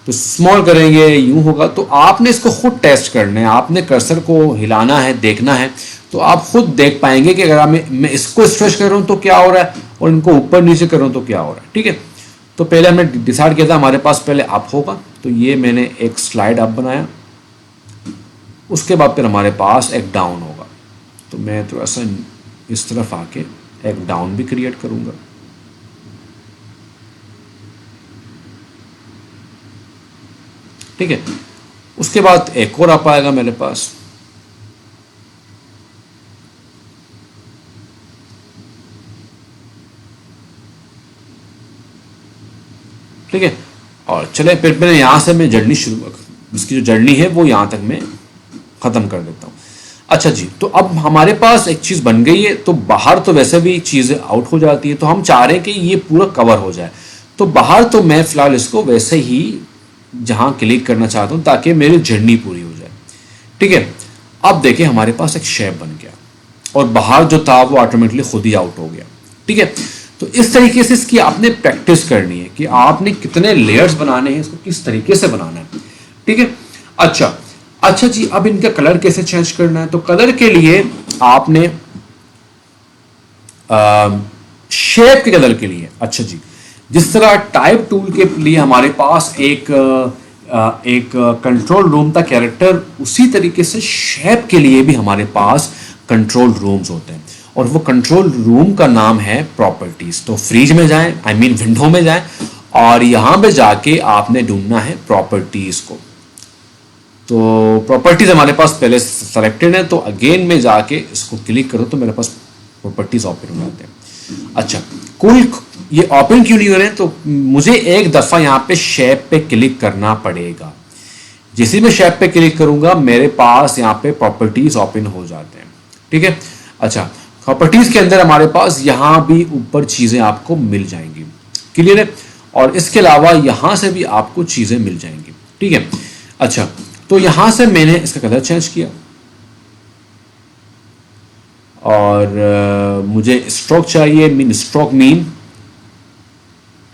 तो स्मॉल करेंगे यूं होगा। तो आपने इसको खुद टेस्ट करना है, आपने कर्सर को हिलाना है, देखना है, तो आप खुद देख पाएंगे कि अगर मैं इसको स्ट्रेच कर रहा हूँ तो क्या हो रहा है और इनको ऊपर नीचे कर रहा हूँ तो क्या हो रहा है, ठीक है। तो पहले हमने डिसाइड किया था हमारे पास पहले अप होगा, तो ये मैंने एक स्लाइड अप बनाया। उसके बाद फिर हमारे पास एक डाउन होगा, तो मैं थोड़ा सा इस तरफ आके एक डाउन भी क्रिएट करूंगा, ठीक है। उसके बाद एक और अप आएगा मेरे पास, ठीक है। और चले फिर मैंने यहां से मैं जर्नी शुरू, इसकी जो जर्नी है वो यहां तक मैं खत्म कर देता हूं। अच्छा जी, तो अब हमारे पास एक चीज़ बन गई है, तो बाहर तो वैसे भी चीज़ें आउट हो जाती है, तो हम चाह रहे हैं कि ये पूरा कवर हो जाए। तो बाहर तो मैं फिलहाल इसको वैसे ही जहां क्लिक करना चाहता हूं ताकि मेरी जर्नी पूरी हो जाए, ठीक है। अब देखिए हमारे पास एक शेप बन गया और बाहर जो था वो ऑटोमेटिकली खुद ही आउट हो गया, ठीक है। तो इस तरीके से इसकी आपने प्रैक्टिस करनी है कि आपने कितने लेयर्स बनाने हैं, इसको किस तरीके से बनाना है, ठीक है। अच्छा जी, अब इनका कलर कैसे चेंज करना है? तो कलर के लिए आपने शेप के कलर के लिए, अच्छा जी, जिस तरह टाइप टूल के लिए हमारे पास एक कंट्रोल रूम था कैरेक्टर, उसी तरीके से शेप के लिए भी हमारे पास कंट्रोल रूम्स होते हैं और वो कंट्रोल रूम का नाम है प्रॉपर्टीज। तो फ्रीज में जाएं, आई मीन विंडो में जाएं और यहां पे जाके आपने ढूंढना है प्रॉपर्टीज को। तो प्रॉपर्टीज हमारे पास पहले सेलेक्टेड है, तो अगेन में जाके इसको क्लिक करो तो मेरे पास प्रॉपर्टीज ऑप्शन में आते हैं। अच्छा, ये ओपन क्यों नहीं हो रहे हैं? तो मुझे एक दफ़ा यहाँ पे शेप पे क्लिक करना पड़ेगा। जैसे मैं शेप पे क्लिक करूंगा मेरे पास यहाँ पे प्रॉपर्टीज ओपन हो जाते हैं। ठीक है, अच्छा, प्रॉपर्टीज के अंदर हमारे पास यहाँ भी ऊपर चीज़ें आपको मिल जाएंगी। क्लियर है? और इसके अलावा यहाँ से भी आपको चीज़ें मिल जाएंगी। ठीक है, अच्छा, तो यहाँ से मैंने इसका कलर चेंज किया और मुझे स्ट्रोक चाहिए, स्ट्रोक मीन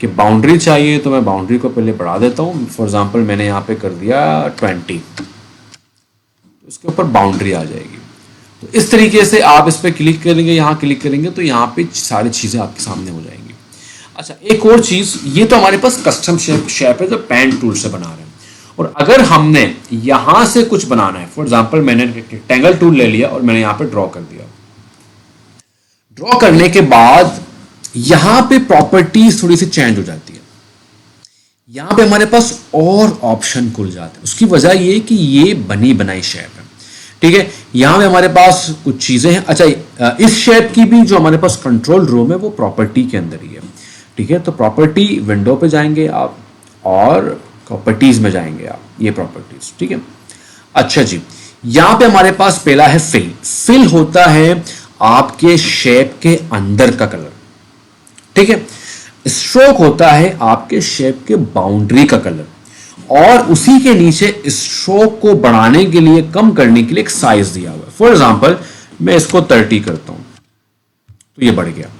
कि बाउंड्री चाहिए, तो मैं बाउंड्री को पहले बढ़ा देता हूँ। फॉर एग्जांपल मैंने यहाँ पे कर दिया 20, तो इसके ऊपर बाउंड्री आ जाएगी। तो इस तरीके से आप इस पर क्लिक करेंगे, यहाँ क्लिक करेंगे तो यहाँ पे सारी चीज़ें आपके सामने हो जाएंगी। अच्छा, एक और चीज़, ये तो हमारे पास कस्टम शेप है जो पेन टूल से बना रहे हैं। और अगर हमने यहाँ से कुछ बनाना है, फॉर एग्जाम्पल मैंने रेक्टेंगल टूल ले लिया और मैंने यहाँ पे ड्रॉ कर दिया। ड्रॉ करने के बाद यहाँ पे प्रॉपर्टीज थोड़ी सी चेंज हो जाती है। यहाँ पे हमारे पास और ऑप्शन खुल जाते हैं। उसकी वजह ये कि ये बनी बनाई शेप है। ठीक है, यहाँ पे हमारे पास कुछ चीज़ें हैं। अच्छा, इस शेप की भी जो हमारे पास कंट्रोल रूम है वो प्रॉपर्टी के अंदर ही है। ठीक है, तो प्रॉपर्टी विंडो पे जाएंगे आप और प्रॉपर्टीज में जाएंगे आप, ये प्रॉपर्टीज। ठीक है, अच्छा जी, यहाँ पे हमारे पास पहला है फिल। फिल होता है आपके शेप के अंदर का कलर। ठीक है, स्ट्रोक होता है आपके शेप के बाउंड्री का कलर, और उसी के नीचे स्ट्रोक को बढ़ाने के लिए, कम करने के लिए एक साइज दिया हुआ है। फॉर एग्जांपल मैं इसको 30 करता हूं तो ये बढ़ गया,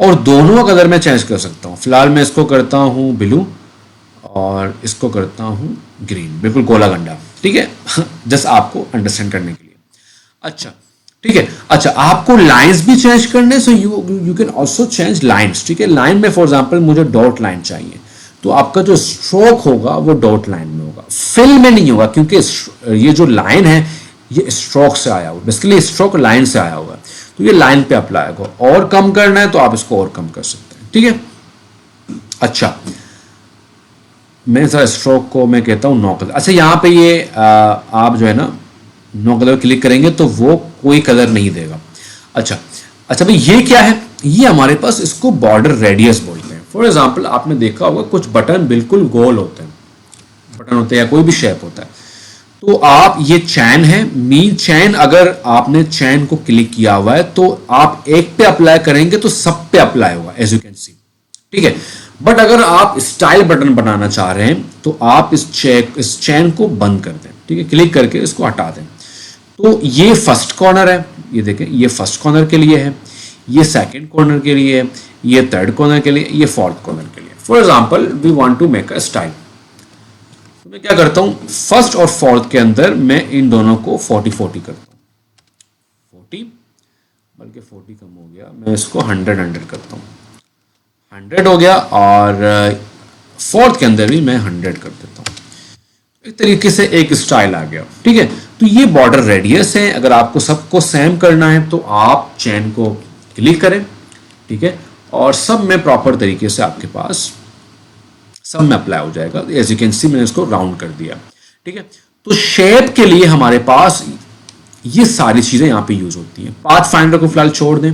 और दोनों का कलर मैं चेंज कर सकता हूं। फिलहाल मैं इसको करता हूं ब्लू और इसको करता हूं ग्रीन, बिल्कुल गोला गंडा। ठीक है, जस्ट आपको अंडरस्टैंड करने के लिए। अच्छा, ठीक है, अच्छा, आपको लाइंस भी चेंज करने, so you can also change lines. ठीक है, लाइन में फॉर एग्जांपल मुझे डॉट लाइन चाहिए, तो आपका जो स्ट्रोक होगा वो डॉट लाइन में होगा, फिल में नहीं होगा, क्योंकि ये जो लाइन है ये स्ट्रोक से आया हुआ, बेसिकली स्ट्रोक लाइन से आया हुआ है, तो ये लाइन पे अप्लाई होगा। और कम करना है तो आप इसको और कम कर सकते हैं। ठीक है, अच्छा, मैं सर स्ट्रोक को मैं कहता हूँ 9 कलर। अच्छा, यहाँ पे ये आप जो है ना 9 कलर क्लिक करेंगे तो वो कोई कलर नहीं देगा। अच्छा, अच्छा भाई, ये क्या है? ये हमारे पास इसको बॉर्डर रेडियस बोलते हैं। फॉर एग्जांपल आपने देखा होगा कुछ बटन बिल्कुल गोल होते हैं, बटन होते हैं या कोई भी शेप होता है, तो आप, ये चैन है, मीन चैन, अगर आपने चैन को क्लिक किया हुआ है तो आप एक पे अप्लाई करेंगे तो सब पे अप्लाई होगा, एज यू कैन सी। ठीक है, बट अगर आप स्टाइल बटन बनाना चाह रहे हैं तो आप इस चैन को बंद कर दें। ठीक है, क्लिक करके इसको हटा दें। तो ये फर्स्ट कॉर्नर है, ये देखें, ये फर्स्ट कॉर्नर के लिए है, ये सेकंड कॉर्नर के लिए है, ये थर्ड कॉर्नर के लिए, ये फोर्थ कॉर्नर के लिए। For example we want to make a style, तो मैं क्या करता हूँ, फर्स्ट और फोर्थ के अंदर मैं इन दोनों को 40-40 करता हूँ। 40, बल्कि 40 कम हो गया, मैं इसको 100 करता हूँ। 100 हो गया, और फोर्थ के अंदर भी मैं 100 कर देता हूँ। एक तरीके से एक स्टाइल आ गया। ठीक है, तो ये बॉर्डर रेडियस है। अगर आपको सबको सेम करना है तो आप चैन को क्लिक करें। ठीक है, और सब में प्रॉपर तरीके से आपके पास सब में अप्लाई हो जाएगा। एज यू कैन सी मैंने इसको राउंड कर दिया। ठीक है, तो शेप के लिए हमारे पास ये सारी चीज़ें यहाँ पे यूज होती हैं। पाथ फाइंडर को फिलहाल छोड़ दें,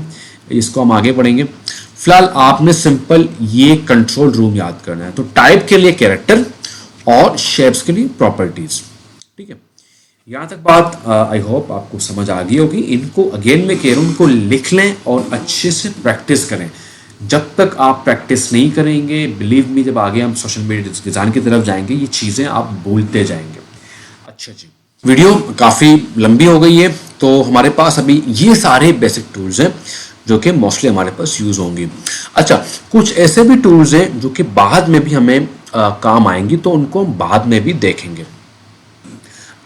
इसको हम आगे पढ़ेंगे। फिलहाल आपने सिंपल ये कंट्रोल रूम याद करना है। तो टाइप के लिए कैरेक्टर और शेप्स के लिए प्रॉपर्टीज। ठीक है, यहाँ तक बात आई होप आपको समझ आ गई होगी। इनको अगेन मैं कह रहा हूँ, इनको लिख लें और अच्छे से प्रैक्टिस करें। जब तक आप प्रैक्टिस नहीं करेंगे, बिलीव मी, जब आगे हम सोशल मीडिया डिज़ाइन की तरफ जाएंगे ये चीज़ें आप भूलते जाएंगे। अच्छा जी, वीडियो काफ़ी लंबी हो गई है, तो हमारे पास अभी ये सारे बेसिक टूल्स हैं जो कि मोस्टली हमारे पास यूज़ होंगी। अच्छा, कुछ ऐसे भी टूल्स हैं जो कि बाद में भी हमें काम आएंगी, तो उनको हम बाद में भी देखेंगे।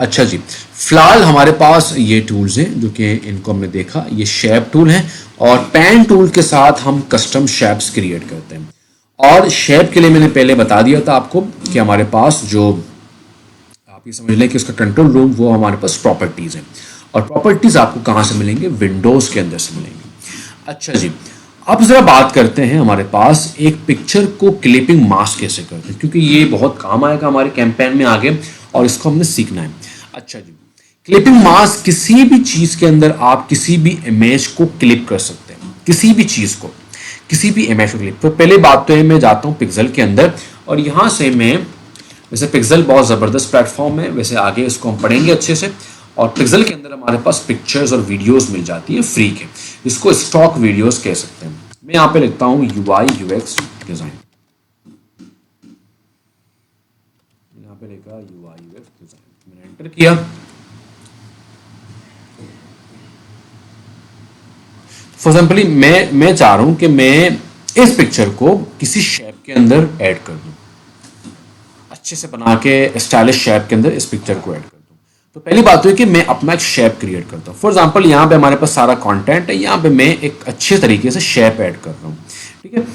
अच्छा जी, फिलहाल हमारे पास ये टूल्स हैं जो कि इनको हमने देखा। ये शेप टूल है, और पेन टूल के साथ हम कस्टम शेप्स क्रिएट करते हैं। और शेप के लिए मैंने पहले बता दिया था आपको कि हमारे पास जो, आप ये समझ लें कि उसका कंट्रोल रूम वो हमारे पास प्रॉपर्टीज़ हैं, और प्रॉपर्टीज़ आपको कहाँ से मिलेंगे? विंडोज़ के अंदर से मिलेंगे। अच्छा जी, अब ज़रा बात करते हैं हमारे पास एक पिक्चर को क्लिपिंग मास्क कैसे करते हैं, क्योंकि ये बहुत काम आएगा हमारे कैंपेन में आगे, और इसको हमने सीखना है। अच्छा जी, क्लिपिंग मास्क, किसी भी चीज़ के अंदर आप किसी भी इमेज को क्लिप कर सकते हैं, किसी भी चीज़ को। किसी भी इमेज को क्लिप। तो पहले बात तो है, मैं जाता हूँ पिक्सल के अंदर और यहाँ से मैं, वैसे पिक्सल बहुत ज़बरदस्त प्लेटफॉर्म है, वैसे आगे इसको हम पढ़ेंगे अच्छे से। और पिक्सल के अंदर हमारे पास पिक्चर्स और वीडियोस मिल जाती है फ्री के, इसको स्टॉक वीडियोस कह सकते हैं। मैं यहाँ पे लिखता हूँ UI UX डिज़ाइन, यहाँ पे लिखा UI UX डिज़ाइन, मैंने एंटर किया। फॉर एग्जाम्पल मैं चाह रहा हूँ कि मैं इस पिक्चर को किसी शेप के अंदर ऐड कर दूँ, अच्छे से बना के स्टाइलिश शेप के अंदर इस पिक्चर को ऐड कर दूँ। तो पहली बात तो है कि मैं अपना एक शेप क्रिएट करता हूँ। फॉर एग्जांपल यहाँ पे हमारे पास सारा कंटेंट है, यहाँ पे मैं एक अच्छे तरीके से शेप ऐड कर रहा हूँ, ठीक है।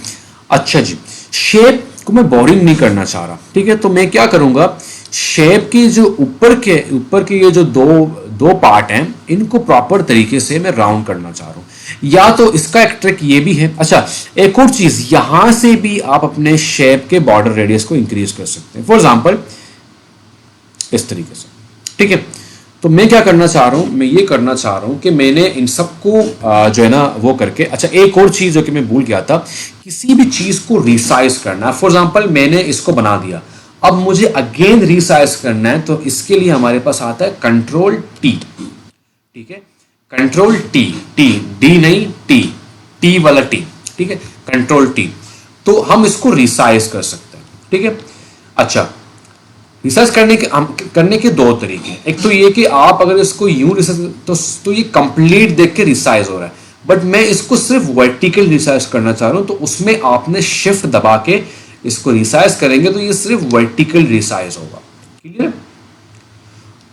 अच्छा जी, शेप को मैं बोरिंग नहीं करना चाह रहा, ठीक है। तो मैं क्या करूँगा, शेप की जो ऊपर के ये जो दो पार्ट हैं, इनको प्रॉपर तरीके से मैं राउंड करना चाह रहा हूँ। या तो इसका एक ट्रिक ये भी है। अच्छा, एक और चीज, यहां से भी आप अपने शेप के बॉर्डर रेडियस को इंक्रीज कर सकते हैं, फॉर एग्जांपल इस तरीके से, ठीक है। तो मैं क्या करना चाह रहा हूं, मैं ये करना चाह रहा हूं कि मैंने इन सबको जो है ना वो करके, अच्छा एक और चीज जो कि मैं भूल गया था, किसी भी चीज को रिसाइज करना। फॉर एग्जांपल मैंने इसको बना दिया, अब मुझे अगेन रिसाइज करना है, तो इसके लिए हमारे पास आता है कंट्रोल टी, ठीक है। कंट्रोल टी, डी नहीं टी वाला टी, ठीक है, कंट्रोल टी। तो हम इसको रिसाइज कर सकते हैं, ठीक है। अच्छा, रिसाइज करने के दो तरीके हैं। एक तो ये कि आप अगर इसको यूं रिसाइज तो ये कंप्लीट देख के रिसाइज हो रहा है, बट मैं इसको सिर्फ वर्टिकल रिसाइज करना चाह रहा हूं, तो उसमें आपने शिफ्ट दबा के इसको रिसाइज करेंगे तो ये सिर्फ वर्टिकल रिसाइज होगा, क्लियर।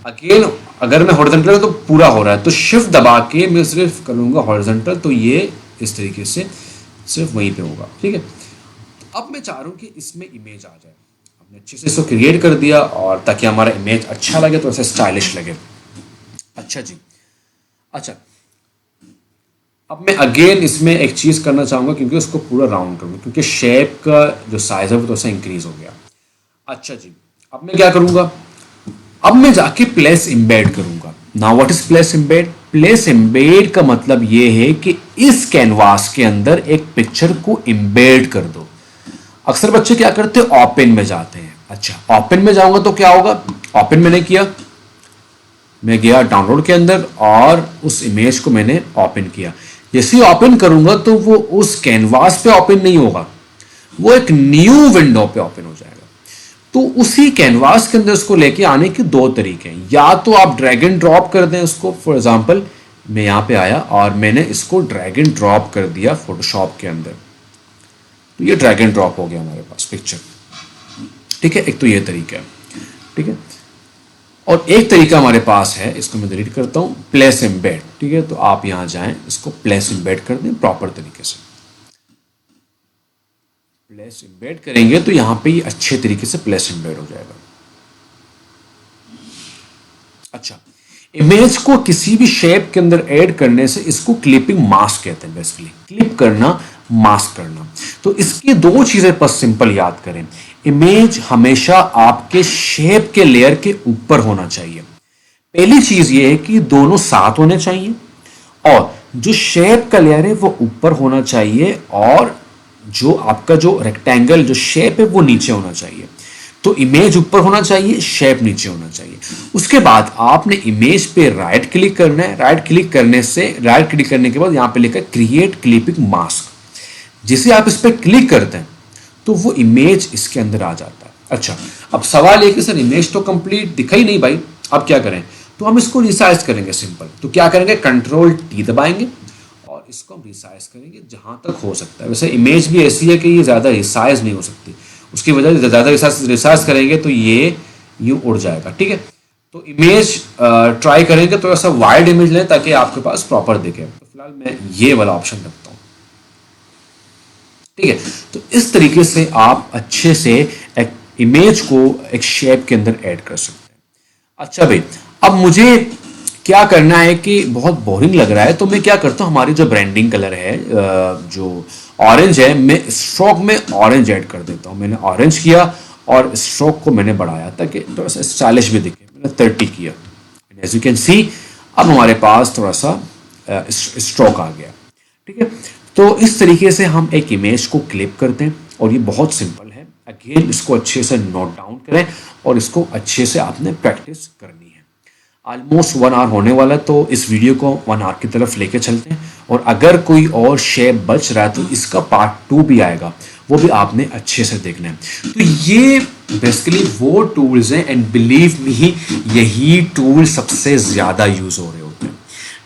अगेन अगर मैं हॉरिजॉन्टल तो पूरा हो रहा है, तो शिफ्ट दबा के मैं सिर्फ करूंगा हॉरिजॉन्टल, तो ये इस तरीके से सिर्फ वहीं पे होगा, ठीक है। तो अब मैं चाह रहा हूँ कि इसमें इमेज आ जाए, हमने अच्छे से इसको क्रिएट कर दिया, और ताकि हमारा इमेज अच्छा लगे, तो ऐसे स्टाइलिश लगे। अच्छा जी, अच्छा अब मैं अगेन इसमें एक चीज़ करना चाहूँगा, क्योंकि उसको पूरा राउंड करूँगा, क्योंकि शेप का जो साइज है वो तो इंक्रीज हो गया। अच्छा जी, अब मैं क्या करूँगा, अब मैं जाके प्लेस एम्बेड करूंगा। Now what is place embed? Place embed का मतलब ये है कि इस कैनवास के अंदर एक पिक्चर को एम्बेड कर दो। अक्सर बच्चे क्या करते हैं, ओपन में जाते हैं। अच्छा, ओपन में जाऊंगा तो क्या होगा, ओपन मैंने किया, मैं गया डाउनलोड के अंदर और उस इमेज को मैंने ओपन किया। जैसे ही ओपन करूंगा तो वो उस कैनवास पे ओपन नहीं होगा, वो एक न्यू विंडो पे ओपन हो जाएगा। तो उसी कैनवास के अंदर उसको लेके आने के दो तरीके हैं। या तो आप ड्रैग एंड ड्रॉप कर दें उसको, फॉर एग्जांपल मैं यहाँ पे आया और मैंने इसको ड्रैग एंड ड्रॉप कर दिया फोटोशॉप के अंदर, तो ये ड्रैग एंड ड्रॉप हो गया हमारे पास पिक्चर, ठीक है। एक तो ये तरीका है, ठीक है। और एक तरीका हमारे पास है, इसको मैं डिलीट करता हूँ, प्लेस एम्बेड, ठीक है। तो आप यहाँ जाएं, इसको प्लेस एम्बेड कर दें प्रॉपर तरीके से। प्लेस एम्बेड करेंगे तो यहाँ पे ये अच्छे तरीके से प्लेस एम्बेड हो जाएगा। अच्छा, इमेज को किसी भी शेप के अंदर ऐड करने से इसको क्लिपिंग मास्क कहते हैं, बेसिकली क्लिप करना, मास्क करना। तो इसकी दो चीजें बस सिंपल याद करें। इमेज हमेशा आपके शेप के लेयर के ऊपर होना चाहिए। पहली चीज ये है कि दोनों साथ होने चाहिए, और जो शेप का लेयर है वो ऊपर होना चाहिए, और जो आपका जो रेक्टेंगल जो शेप है वो नीचे होना चाहिए। तो इमेज ऊपर होना चाहिए, शेप नीचे होना चाहिए। उसके बाद आपने इमेज पे राइट क्लिक करना है। राइट क्लिक करने के बाद यहाँ पे लिखा है क्रिएट क्लिपिंग मास्क। जिसे आप इस पर क्लिक करते हैं तो वो इमेज इसके अंदर आ जाता है। अच्छा, अब सवाल ये कि सर इमेज तो कंप्लीट दिखा ही नहीं भाई, अब क्या करें? तो हम इसको रिसाइज करेंगे सिंपल। तो क्या करेंगे, कंट्रोल टी दबाएंगे और इसको हम रिसाइज करेंगे जहां तक हो सकता है। वैसे इमेज भी ऐसी है कि ये ज़्यादा रिसाइज नहीं हो सकती, उसकी वजह से ज़्यादा रिसाइज करेंगे तो ये यूँ उड़ जाएगा, ठीक है। तो इमेज ट्राई करेंगे तो ऐसा वाइड इमेज लें ताकि आपके पास प्रॉपर दिखे। तो फिलहाल मैं ये वाला ऑप्शन रखता हूँ, ठीक है। तो इस तरीके से आप अच्छे से एक इमेज को एक शेप के अंदर ऐड कर सकते हैं। अच्छा भाई, अब मुझे क्या करना है कि बहुत बोरिंग लग रहा है, तो मैं क्या करता हूँ, हमारी जो ब्रांडिंग कलर है जो ऑरेंज है, मैं स्ट्रोक में ऑरेंज ऐड कर देता हूँ। मैंने ऑरेंज किया और स्ट्रोक को मैंने बढ़ाया ताकि थोड़ा सा स्टाइलिश भी दिखे। मैंने 30 किया, एज यू कैन सी अब हमारे पास थोड़ा सा स्ट्रोक आ गया, ठीक है। तो इस तरीके से हम एक इमेज को क्लिप करते हैं और ये बहुत सिंपल है। अगेन इसको अच्छे से नोट डाउन करें और इसको अच्छे से आपने प्रैक्टिस करनी है। ऑलमोस्ट 1 आवर होने वाला है, तो इस वीडियो को 1 आवर की तरफ लेके चलते हैं। और अगर कोई और शेप बच रहा है तो इसका पार्ट 2 भी आएगा, वो भी आपने अच्छे से देखना है। तो ये बेसिकली वो टूल्स हैं एंड बिलीव मी यही टूल सबसे ज़्यादा यूज़ हो रहे होते हैं।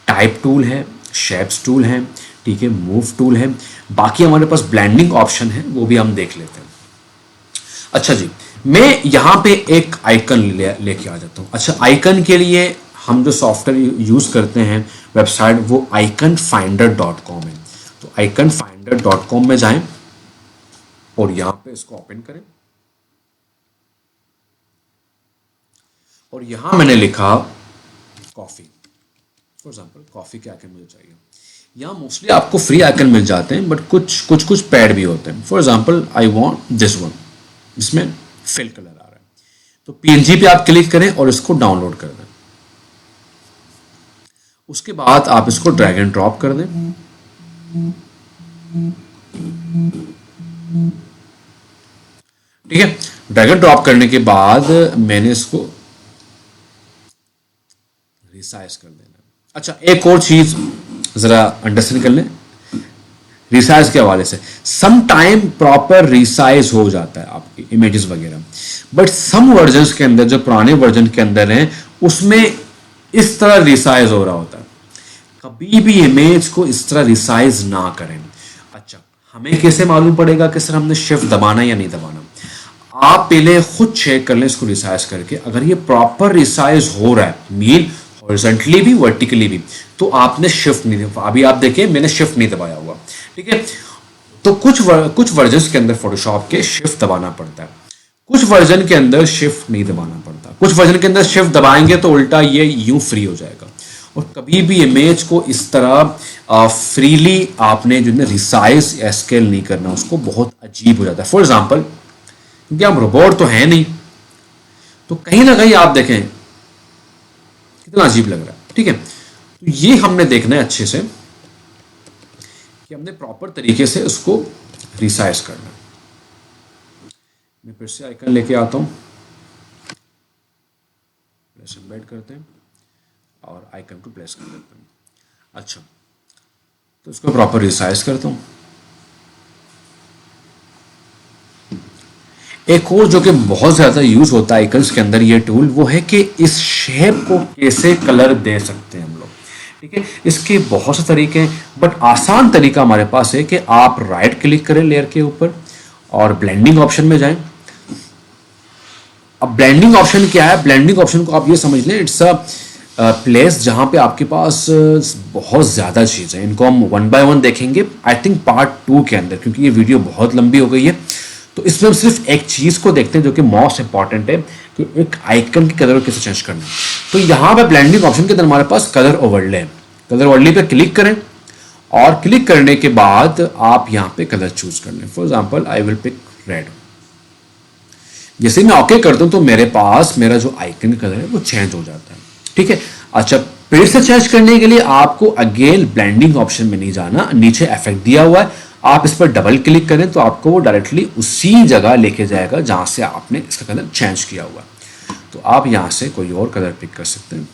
टाइप टूल है, शेप्स टूल है, ठीक है, मूव टूल है, बाकी हमारे पास ब्लेंडिंग ऑप्शन है, वो भी हम देख लेते हैं। अच्छा जी, मैं यहाँ पे एक आइकन लेके आ जाता हूँ। अच्छा, आइकन के लिए हम जो सॉफ्टवेयर यूज़ करते हैं वेबसाइट, वो iconfinder.com है। तो iconfinder.com में जाएं और यहाँ पे इसको ओपन करें और यहाँ मैंने लिखा कॉफ़ी। फॉर एग्जाम्पल कॉफ़ी के आइकन मुझे चाहिए। यहाँ मोस्टली आपको फ्री आइकन मिल जाते हैं, बट कुछ पेड भी होते हैं। For example I want this one, इसमें फिल कलर आ रहा है, तो पीएनजी पे आप क्लिक करें और इसको डाउनलोड कर दें। उसके बाद आप इसको ड्रैग एंड ड्रॉप कर दें। ठीक है, ड्रैग एंड ड्रॉप करने के बाद मैंने इसको रिसाइज कर देना। अच्छा, एक और चीज जरा अंडरस्टैंड कर लें रिसाइज के हवाले से। सम टाइम प्रॉपर रिसाइज हो जाता है आपकी इमेजेस वगैरह, बट सम वर्जन्स के अंदर, जो पुराने वर्जन के अंदर हैं, उसमें इस तरह रिसाइज हो रहा होता है। कभी भी इमेज को इस तरह रिसाइज ना करें। अच्छा, हमें कैसे मालूम पड़ेगा कि सर हमने शिफ्ट दबाना या नहीं दबाना? आप पहले खुद चेक कर लें इसको रिसाइज करके। अगर ये प्रॉपर रिसाइज हो रहा है, मीन हॉरिजॉन्टली भी वर्टिकली भी, तो आपने शिफ्ट नहीं दबाया। अभी आप देखें मैंने शिफ्ट नहीं दबाया हुआ, ठीक है। तो कुछ वर्जन के अंदर फोटोशॉप के शिफ्ट दबाना पड़ता है, कुछ वर्जन के अंदर शिफ्ट नहीं दबाना पड़ता। कुछ वर्जन के अंदर शिफ्ट दबाएंगे तो उल्टा ये यूं फ्री हो जाएगा। और कभी भी इमेज को इस तरह फ्रीली आपने जो है रिसाइज या स्केल नहीं करना, उसको बहुत अजीब हो जाता है। फॉर एग्जाम्पल, क्योंकि हम रोबोट तो है नहीं, तो कहीं ना कहीं आप देखें कितना अजीब लग रहा है, ठीक है। तो ये हमने देखना है अच्छे से कि हमने प्रॉपर तरीके से उसको रिसाइज करना है। मैं फिर से आइकन लेके आता हूँ, प्लेस एम्बेड करते हैं और आइकन को प्लेस कर देते हैं। अच्छा, तो इसको प्रॉपर रिसाइज करता हूँ। एक और जो कि बहुत ज़्यादा यूज़ होता है आइकन्स के अंदर ये टूल, वो है कि इस शेप को कैसे कलर दे सकते हैं हम लोग, ठीक है। इसके बहुत से तरीके हैं, बट आसान तरीका हमारे पास है कि आप राइट क्लिक करें लेयर के ऊपर और ब्लेंडिंग ऑप्शन में जाएं। अब ब्लेंडिंग ऑप्शन क्या है? ब्लेंडिंग ऑप्शन को आप ये समझ लें, इट्स अ प्लेस जहाँ पे आपके पास बहुत ज़्यादा चीज़ें हैं। इनको हम 1 बाय 1 देखेंगे, आई थिंक पार्ट 2 के अंदर, क्योंकि ये वीडियो बहुत लंबी हो गई है। तो इसमें हम सिर्फ एक चीज़ को देखते हैं जो कि मोस्ट इंपॉर्टेंट है, कि एक आइकन की कलर को कैसे चेंज करना है। तो यहाँ पे ब्लेंडिंग ऑप्शन के अंदर हमारे पास कलर ओवरले है। कलर ओवरले पे क्लिक करें और क्लिक करने के बाद आप यहाँ पे कलर चूज कर लें। For example I will pick red. जैसे मैं ओके करता हूँ तो मेरे पास मेरा जो आइकन कलर है वो चेंज हो जाता है, ठीक है। अच्छा, फिर से चेंज करने के लिए आपको अगेन ब्लेंडिंग ऑप्शन में नहीं जाना, नीचे इफेक्ट दिया हुआ है, आप इस पर डबल क्लिक करें तो आपको वो डायरेक्टली उसी जगह लेके जाएगा जहां से आपने इसका कलर चेंज किया हुआ है। तो आप यहां से कोई और कलर पिक कर सकते हैं।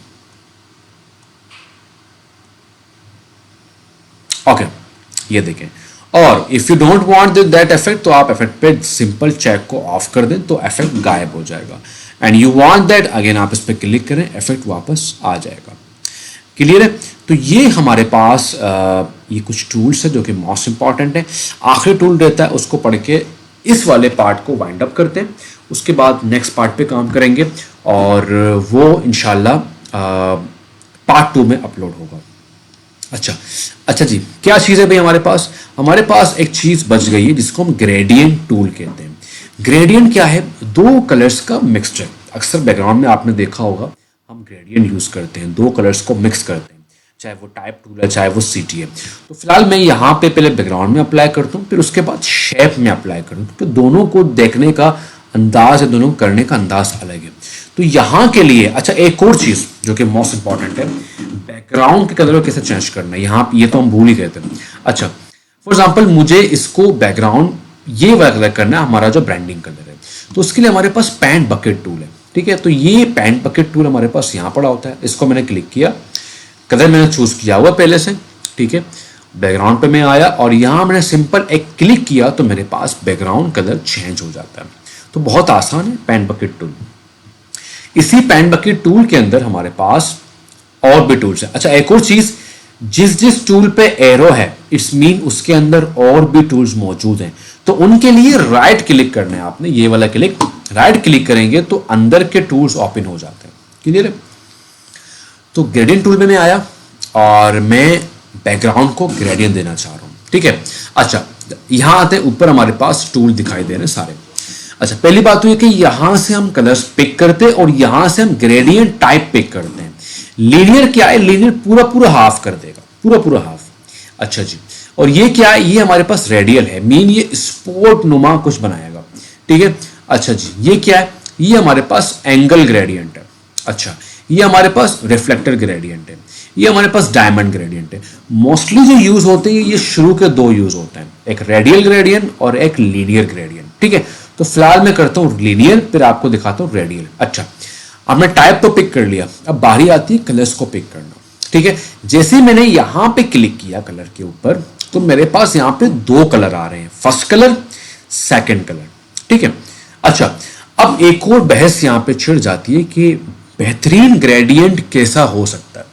ओके, ये देखें। और if you don't want that effect, तो आप इफेक्ट पे सिंपल चेक को ऑफ कर दें तो इफेक्ट गायब हो जाएगा। And you want that, again आप इस पर क्लिक करें, इफेक्ट वापस आ जाएगा। क्लियर है? तो ये हमारे पास ये कुछ टूल्स है जो कि मोस्ट इंपॉर्टेंट है। आखिरी टूल रहता है, उसको पढ़ के इस वाले पार्ट को वाइंड अप करते हैं, उसके बाद नेक्स्ट पार्ट पे काम करेंगे और वो इंशाल्लाह पार्ट 2 में अपलोड होगा। अच्छा जी, क्या चीज़ है भाई हमारे पास? हमारे पास एक चीज़ बच गई है जिसको हम ग्रेडियंट टूल कहते हैं। ग्रेडियंट क्या है? 2 कलर्स का मिक्सचर। अक्सर बैकग्राउंड में आपने देखा होगा हम ग्रेडियंट यूज़ करते हैं, 2 कलर्स को मिक्स करते हैं, चाहे वो टाइप टूल है चाहे वो सीटी है। तो फिलहाल मैं यहाँ पे पहले बैकग्राउंड में अप्लाई करता हूँ, फिर उसके बाद शेप में अप्लाई करता हूँ, क्योंकि दोनों को देखने का अंदाज है, दोनों को करने का अंदाज अलग है। तो यहाँ के लिए अच्छा एक और चीज़ जो कि मोस्ट इंपॉर्टेंट है, बैकग्राउंड के कलर को कैसे चेंज करना है। यहाँ ये तो हम भूल ही गए थे। अच्छा, फॉर एग्जाम्पल मुझे इसको बैकग्राउंड ये वाला करना है, हमारा जो ब्रांडिंग कलर है, तो उसके लिए हमारे पास पेंट बकेट टूल है। ठीक है, तो ये पेंट बकेट टूल हमारे पास यहाँ पड़ा होता है। इसको मैंने क्लिक किया, कलर मैंने चूज किया हुआ पहले से। ठीक है, बैकग्राउंड पे मैं आया और यहाँ मैंने सिंपल एक क्लिक किया तो मेरे पास बैकग्राउंड कलर चेंज हो जाता है। तो बहुत आसान है पेंट बकेट टूल। इसी पेंट बकेट टूल के अंदर हमारे पास और भी टूल्स है। अच्छा, एक और चीज, जिस जिस टूल पे एरो है इट्स मीन उसके अंदर और भी टूल्स मौजूद हैं, तो उनके लिए राइट क्लिक करना है आपने, ये वाला क्लिक, राइट क्लिक करेंगे तो अंदर के टूल्स ओपन हो जाते हैं। क्लियर है? तो ग्रेडियंट टूल में मैं आया और मैं बैकग्राउंड को ग्रेडियंट देना चाह रहा हूं। ठीक है, अच्छा यहां आते हैं, ऊपर हमारे पास टूल दिखाई दे रहे हैं सारे। अच्छा, पहली बात तो ये कि यहां से हम कलर्स पिक करते हैं और यहां से हम ग्रेडियंट टाइप पिक करते हैं। लीनियर क्या है? लीनियर पूरा पूरा हाफ कर देगा, पूरा पूरा हाफ। अच्छा जी, और ये क्या है? ये हमारे पास रेडियल है, मीन ये स्पोर्ट नुमा कुछ बनाएगा। ठीक है, अच्छा जी, ये क्या है? ये हमारे पास एंगल ग्रेडियंट है। अच्छा, ये हमारे पास रिफ्लेक्टर ग्रेडियंट है, ये हमारे पास डायमंड ग्रेडियंट है। मोस्टली जो यूज होते हैं ये शुरू के दो यूज होते हैं, एक रेडियल ग्रेडियंट और एक लीनियर ग्रेडियंट। ठीक है, तो फिलहाल मैं करता हूं लीनियर, फिर आपको दिखाता हूं रेडियल। अच्छा, अब मैं टाइप तो पिक कर लिया, अब बारी आती है कलर्स को पिक करना। ठीक है, जैसे ही मैंने यहां पे क्लिक किया कलर के ऊपर, तो मेरे पास यहां पे दो कलर आ रहे हैं, फर्स्ट कलर, सेकंड कलर। ठीक है, अच्छा अब एक और बहस यहां पे छिड़ जाती है कि बेहतरीन ग्रेडियंट कैसा हो सकता है,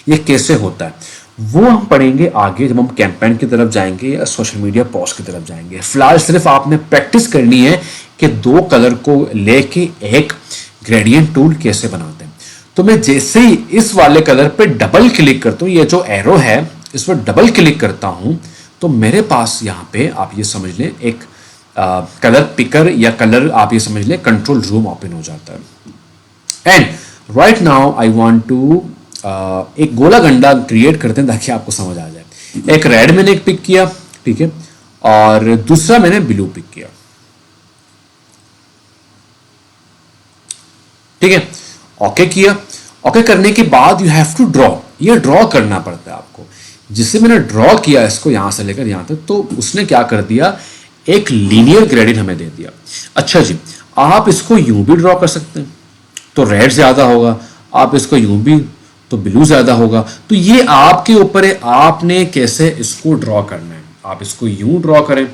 ये कैसे होता है, वो हम पढ़ेंगे आगे जब हम कैंपेन की तरफ जाएंगे या सोशल मीडिया पोस्ट की तरफ जाएंगे। फिलहाल सिर्फ आपने प्रैक्टिस करनी है कि दो कलर को लेके एक ग्रेडियंट टूल कैसे बनाते हैं। तो मैं जैसे ही इस वाले कलर पे डबल क्लिक करता हूं, ये जो एरो है इस पर डबल क्लिक करता हूं, तो मेरे पास यहां पे आप ये समझ लें एक कलर पिकर या कलर आप ये समझ लें कंट्रोल रूम ओपन हो जाता है। And right now I want to एक गोला गंडा क्रिएट करते हैं ताकि आपको समझ आ जाए। एक रेड मैंने एक पिक किया, ठीक है, और दूसरा मैंने ब्लू पिक किया। ठीक है, ओके किया। ओके करने के बाद यू हैव टू ड्रॉ, ये ड्रॉ करना पड़ता है आपको। जिससे मैंने ड्रॉ किया इसको यहां से लेकर यहां तक, तो उसने क्या कर दिया, एक लीनियर ग्रेडियंट हमें दे दिया। अच्छा जी, आप इसको यूं भी ड्रॉ कर सकते हैं तो रेड ज्यादा होगा, आप इसको यूं भी तो ब्लू ज्यादा होगा। तो ये आपके ऊपर है, आपने कैसे इसको ड्रॉ करना है। आप इसको यूं ड्रॉ करें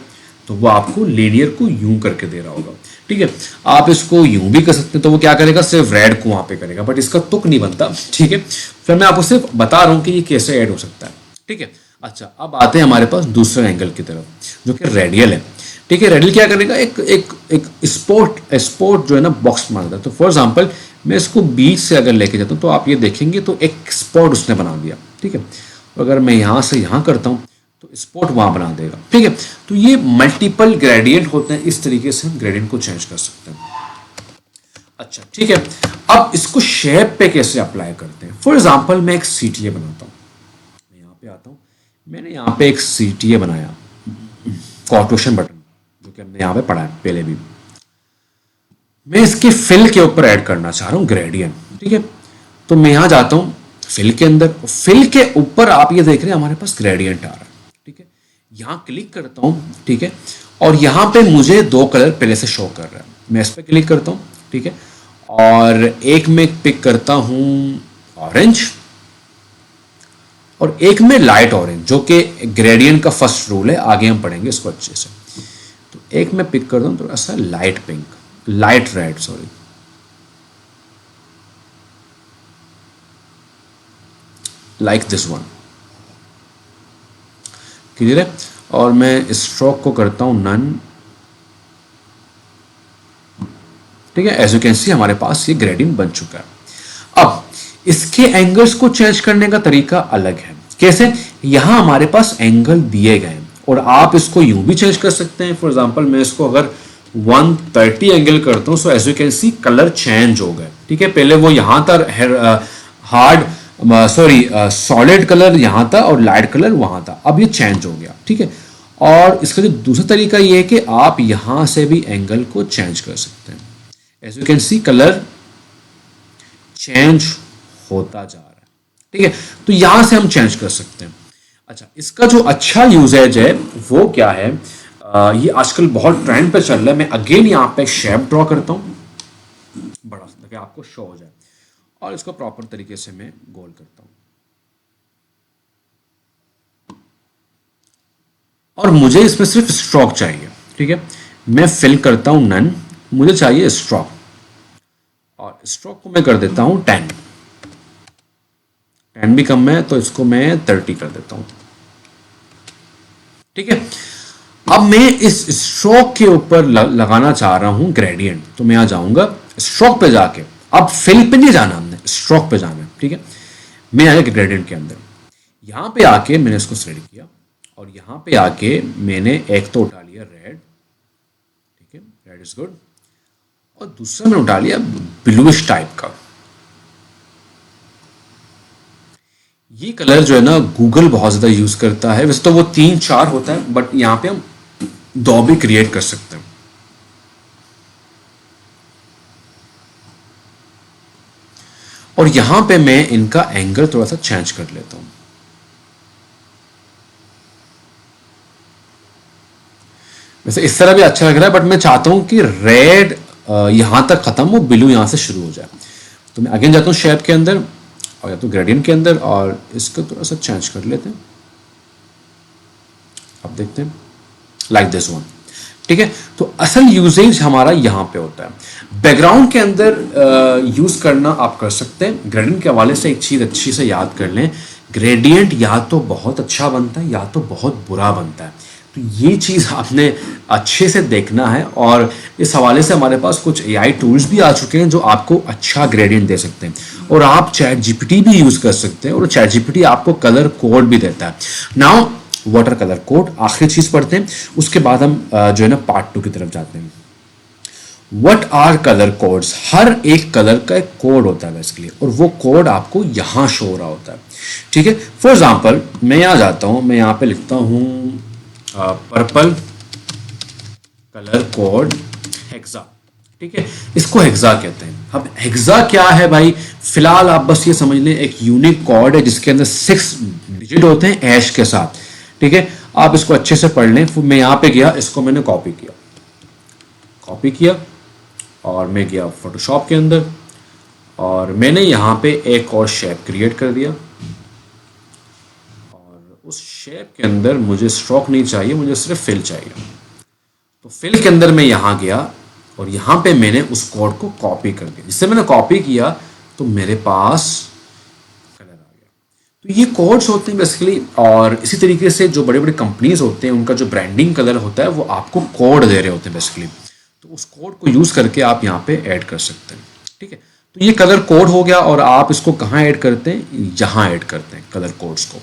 तो वो आपको लीनियर को यूं करके दे रहा होगा। ठीक है, आप इसको यूं भी कर सकते हैं तो वो क्या करेगा, सिर्फ रेड को वहां पे करेगा, बट इसका तुक नहीं बनता। ठीक है, फिर मैं आपको सिर्फ बता रहा हूं कि ये कैसे ऐड हो सकता है। ठीक है, अच्छा अब आते हैं हमारे पास दूसरे एंगल की तरफ जो कि रेडियल है। ठीक है, रेडियल क्या करेगा, एक स्पोर्ट जो है ना बॉक्स मारता है। तो फॉर एग्जांपल मैं इसको बीच से अगर लेके जाता हूं तो आप ये देखेंगे तो एक स्पॉट उसने बना दिया। ठीक है, अगर मैं यहां से यहां करता हूं तो स्पॉट वहां बना देगा। ठीक है, तो ये मल्टीपल ग्रेडियंट होते हैं, इस तरीके से हम ग्रेडियंट को चेंज कर सकते हैं। अच्छा ठीक है, अब इसको शेप पे कैसे अप्लाई करते हैं। फॉर एग्जांपल मैं एक सीटीए बनाता हूं, मैं यहां पे आता हूं, मैंने यहां पे एक सीटीए बनाया, कॉर्टोशन बटन, जो कि हमने यहां पे पढ़ा है पहले भी। मैं इसके फिल के ऊपर ऐड करना चाह रहा हूं ग्रेडियंट। ठीक है, तो मैं यहां जाता हूं फिल के अंदर, फिल के ऊपर आप ये देख रहे हैं हमारे पास ग्रेडियंट आ रहा है। ठीक है, यहां क्लिक करता हूं, ठीक है, और यहां पे मुझे दो कलर पहले से शो कर रहा है। मैं इस पर क्लिक करता हूं, ठीक है, और एक में पिक करता हूं ऑरेंज और एक में लाइट ऑरेंज, जो कि ग्रेडियंट का फर्स्ट रूल है, आगे हम पढ़ेंगे इसको अच्छे से। तो एक में पिक करता हूं थोड़ा सा light pink, light red, sorry, like this one. Clear है, और मैं स्ट्रोक को करता हूं नन। ठीक है, एज यू कैन सी हमारे पास ये ग्रेडियंट बन चुका है। अब इसके एंगल्स को चेंज करने का तरीका अलग है। कैसे, यहां हमारे पास एंगल दिए गए हैं और आप इसको यूं भी चेंज कर सकते हैं। फॉर एग्जांपल मैं इसको अगर 130 एंगल करता हूं, so as you can see colour change हो गए। ठीक है, पहले वो यहां था हार्ड सॉलिड कलर यहां था और लाइट कलर वहां था, अब ये चेंज हो गया। ठीक है, और इसका जो दूसरा तरीका ये है कि आप यहां से भी एंगल को चेंज कर सकते हैं। As you can see colour change होता जा रहा है। ठीक है, तो यहां से हम चेंज कर सकते हैं। अच्छा, इसका जो अच्छा यूजेज है वो क्या है, ये आजकल बहुत ट्रेंड पे चल रहा है। मैं अगेन यहाँ पे शेप ड्रॉ करता हूँ बड़ा सा, ताकि आपको शो हो जाए, और इसको प्रॉपर तरीके से मैं गोल करता हूँ। और मुझे इसमें सिर्फ स्ट्रोक चाहिए, ठीक है। मैं फिल करता हूँ नन, मुझे चाहिए स्ट्रोक, और स्ट्रोक को मैं कर देता हूँ 10। 10 भी कम है तो इसको मैं 30 कर देता हूँ, ठीक है। अब मैं इस स्ट्रोक के ऊपर लगाना चाह रहा हूं ग्रेडियंट, तो मैं आ जाऊंगा स्ट्रोक पे जाके, अब फिल पे नहीं जाना, हमने स्ट्रोक पे जाना है, ठीक है। मैं आया ग्रेडियंट के अंदर, यहां पे आके मैंने इसको सेलेक्ट किया, और यहां पे आके मैंने एक तो उठा लिया रेड, ठीक है, रेड इज गुड, और दूसरा मैंने उठा लिया ब्लूइश टाइप का। ये कलर जो है ना गूगल बहुत ज़्यादा यूज़ करता है, वैसे तो वो 3-4 होता है, बट यहाँ पे हम 2 भी क्रिएट कर सकते हैं। और यहाँ पे मैं इनका एंगल थोड़ा सा चेंज कर लेता हूँ। वैसे इस तरह भी अच्छा लग रहा है, बट मैं चाहता हूँ कि रेड यहाँ तक ख़त्म हो, ब्लू यहाँ से शुरू हो जाए। तो मैं अगेन जाता हूँ शेप के अंदर, और या तो ग्रेडियंट के अंदर, और इसको थोड़ा सा चेंज कर लेते हैं। अब देखते हैं लाइक दिस वन, ठीक है। तो असल यूजेज हमारा यहाँ पे होता है। बैकग्राउंड के अंदर यूज करना आप कर सकते हैं। ग्रेडियंट के हवाले से एक चीज़ अच्छी से याद कर लें, ग्रेडियंट या तो बहुत अच्छा बनता है या तो बहुत बुरा बनता है। तो ये चीज़ आपने अच्छे से देखना है, और इस हवाले से हमारे पास कुछ एआई टूल्स भी आ चुके हैं जो आपको अच्छा ग्रेडियंट दे सकते हैं, और आप चैट जीपीटी भी यूज़ कर सकते हैं, और चैट जीपीटी आपको कलर कोड भी देता है। नाउ वाटर कलर कोड आखिरी चीज़ पढ़ते हैं, उसके बाद हम जो है ना पार्ट 2 की तरफ जाते हैं। वट आर कलर कोड्स, हर एक कलर का एक कोड होता है बेसिकली, और वो कोड आपको यहाँ शो हो रहा होता है, ठीक है। फॉर एग्जाम्पल मैं यहाँ जाता हूँ, मैं यहाँ पे लिखता हूँ पर्पल कलर कोड हेक्सा, ठीक है। इसको हेक्सा कहते हैं। अब हेक्सा क्या है भाई, फिलहाल आप बस ये समझ लें एक यूनिक कोड है जिसके अंदर 6 डिजिट होते हैं ऐश के साथ, ठीक है। आप इसको अच्छे से पढ़ लें। मैं यहाँ पे गया, इसको मैंने कॉपी किया, और मैं गया फोटोशॉप के अंदर, और मैंने यहाँ पे एक और शेप क्रिएट कर दिया, और उस शेप के अंदर मुझे स्ट्रोक नहीं चाहिए, मुझे सिर्फ फिल चाहिए। तो फिल के अंदर मैं यहाँ गया, और यहाँ पे मैंने उस कोड को कॉपी कर दिया। जिससे मैंने कॉपी किया तो मेरे पास कलर आ गया। तो ये कोड्स होते हैं बेसिकली, और इसी तरीके से जो बड़े बड़े कंपनीज होते हैं उनका जो ब्रांडिंग कलर होता है वो आपको कोड दे रहे होते हैं बेसिकली। तो उस कोड को यूज़ करके आप यहाँ पे ऐड कर सकते हैं, ठीक है। तो ये कलर कोड हो गया, और आप इसको कहाँ ऐड करते हैं, यहाँ ऐड करते हैं कलर कोड्स को,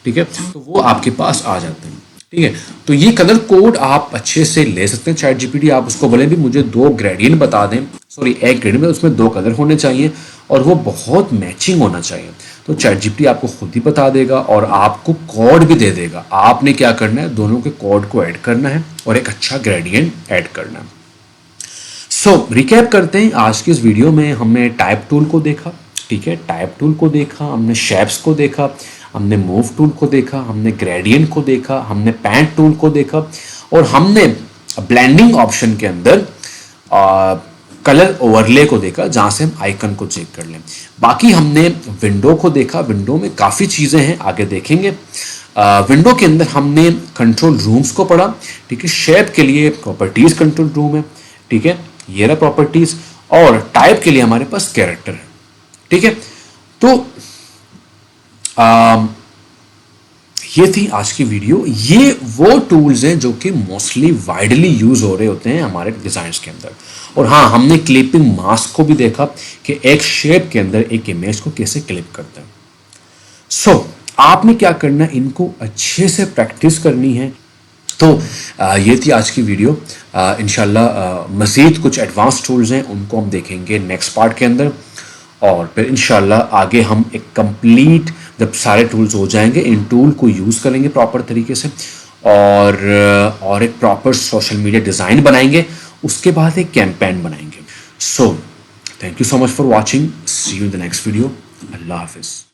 ठीक है। तो वो आपके पास आ जाते हैं, ठीक है। तो ये कलर कोड आप अच्छे से ले सकते हैं चैट जीपीटी। आप उसको बोले भी मुझे 2 ग्रेडियंट बता दें, सॉरी एक ग्रेडियंट में उसमें 2 कलर होने चाहिए, और वो बहुत मैचिंग होना चाहिए। तो चैट जीपीटी आपको खुद ही बता देगा, और आपको कोड भी दे देगा। आपने क्या करना है, दोनों के कोड को ऐड करना है, और एक अच्छा ग्रेडियंट ऐड करना है। सो रिकैप करते हैं। आज की इस वीडियो में हमने टाइप टूल को देखा, ठीक है, टाइप टूल को देखा, हमने शेप्स को देखा, हमने मूव टूल को देखा, हमने ग्रेडियंट को देखा, हमने पैंट टूल को देखा, और हमने ब्लेंडिंग ऑप्शन के अंदर कलर ओवरले को देखा, जहाँ से हम आइकन को चेक कर लें। बाकी हमने विंडो को देखा, विंडो में काफ़ी चीज़ें हैं, आगे देखेंगे। विंडो के अंदर हमने कंट्रोल रूम्स को पढ़ा, ठीक है। शेप के लिए प्रॉपर्टीज़ कंट्रोल रूम है, ठीक है, ये रहा प्रॉपर्टीज, और टाइप के लिए हमारे पास कैरेक्टर है, ठीक है। तो ये थी आज की वीडियो। ये वो टूल्स हैं जो कि मोस्टली वाइडली यूज हो रहे होते हैं हमारे डिजाइन्स के अंदर। और हाँ, हमने क्लिपिंग मास्क को भी देखा कि एक शेप के अंदर एक इमेज को कैसे क्लिप करते हैं। सो आपने क्या करना है, इनको अच्छे से प्रैक्टिस करनी है। तो ये थी आज की वीडियो। इंशाल्लाह मज़ीद कुछ एडवांस टूल्स हैं, उनको हम देखेंगे नेक्स्ट पार्ट के अंदर, और फिर इंशाल्लाह आगे हम एक कंप्लीट, जब सारे टूल्स हो जाएंगे, इन टूल को यूज़ करेंगे प्रॉपर तरीके से, और एक प्रॉपर सोशल मीडिया डिज़ाइन बनाएंगे, उसके बाद एक कैंपेन बनाएंगे। So thank you so much for watching, see you in the next video. अल्लाह हाफिज़।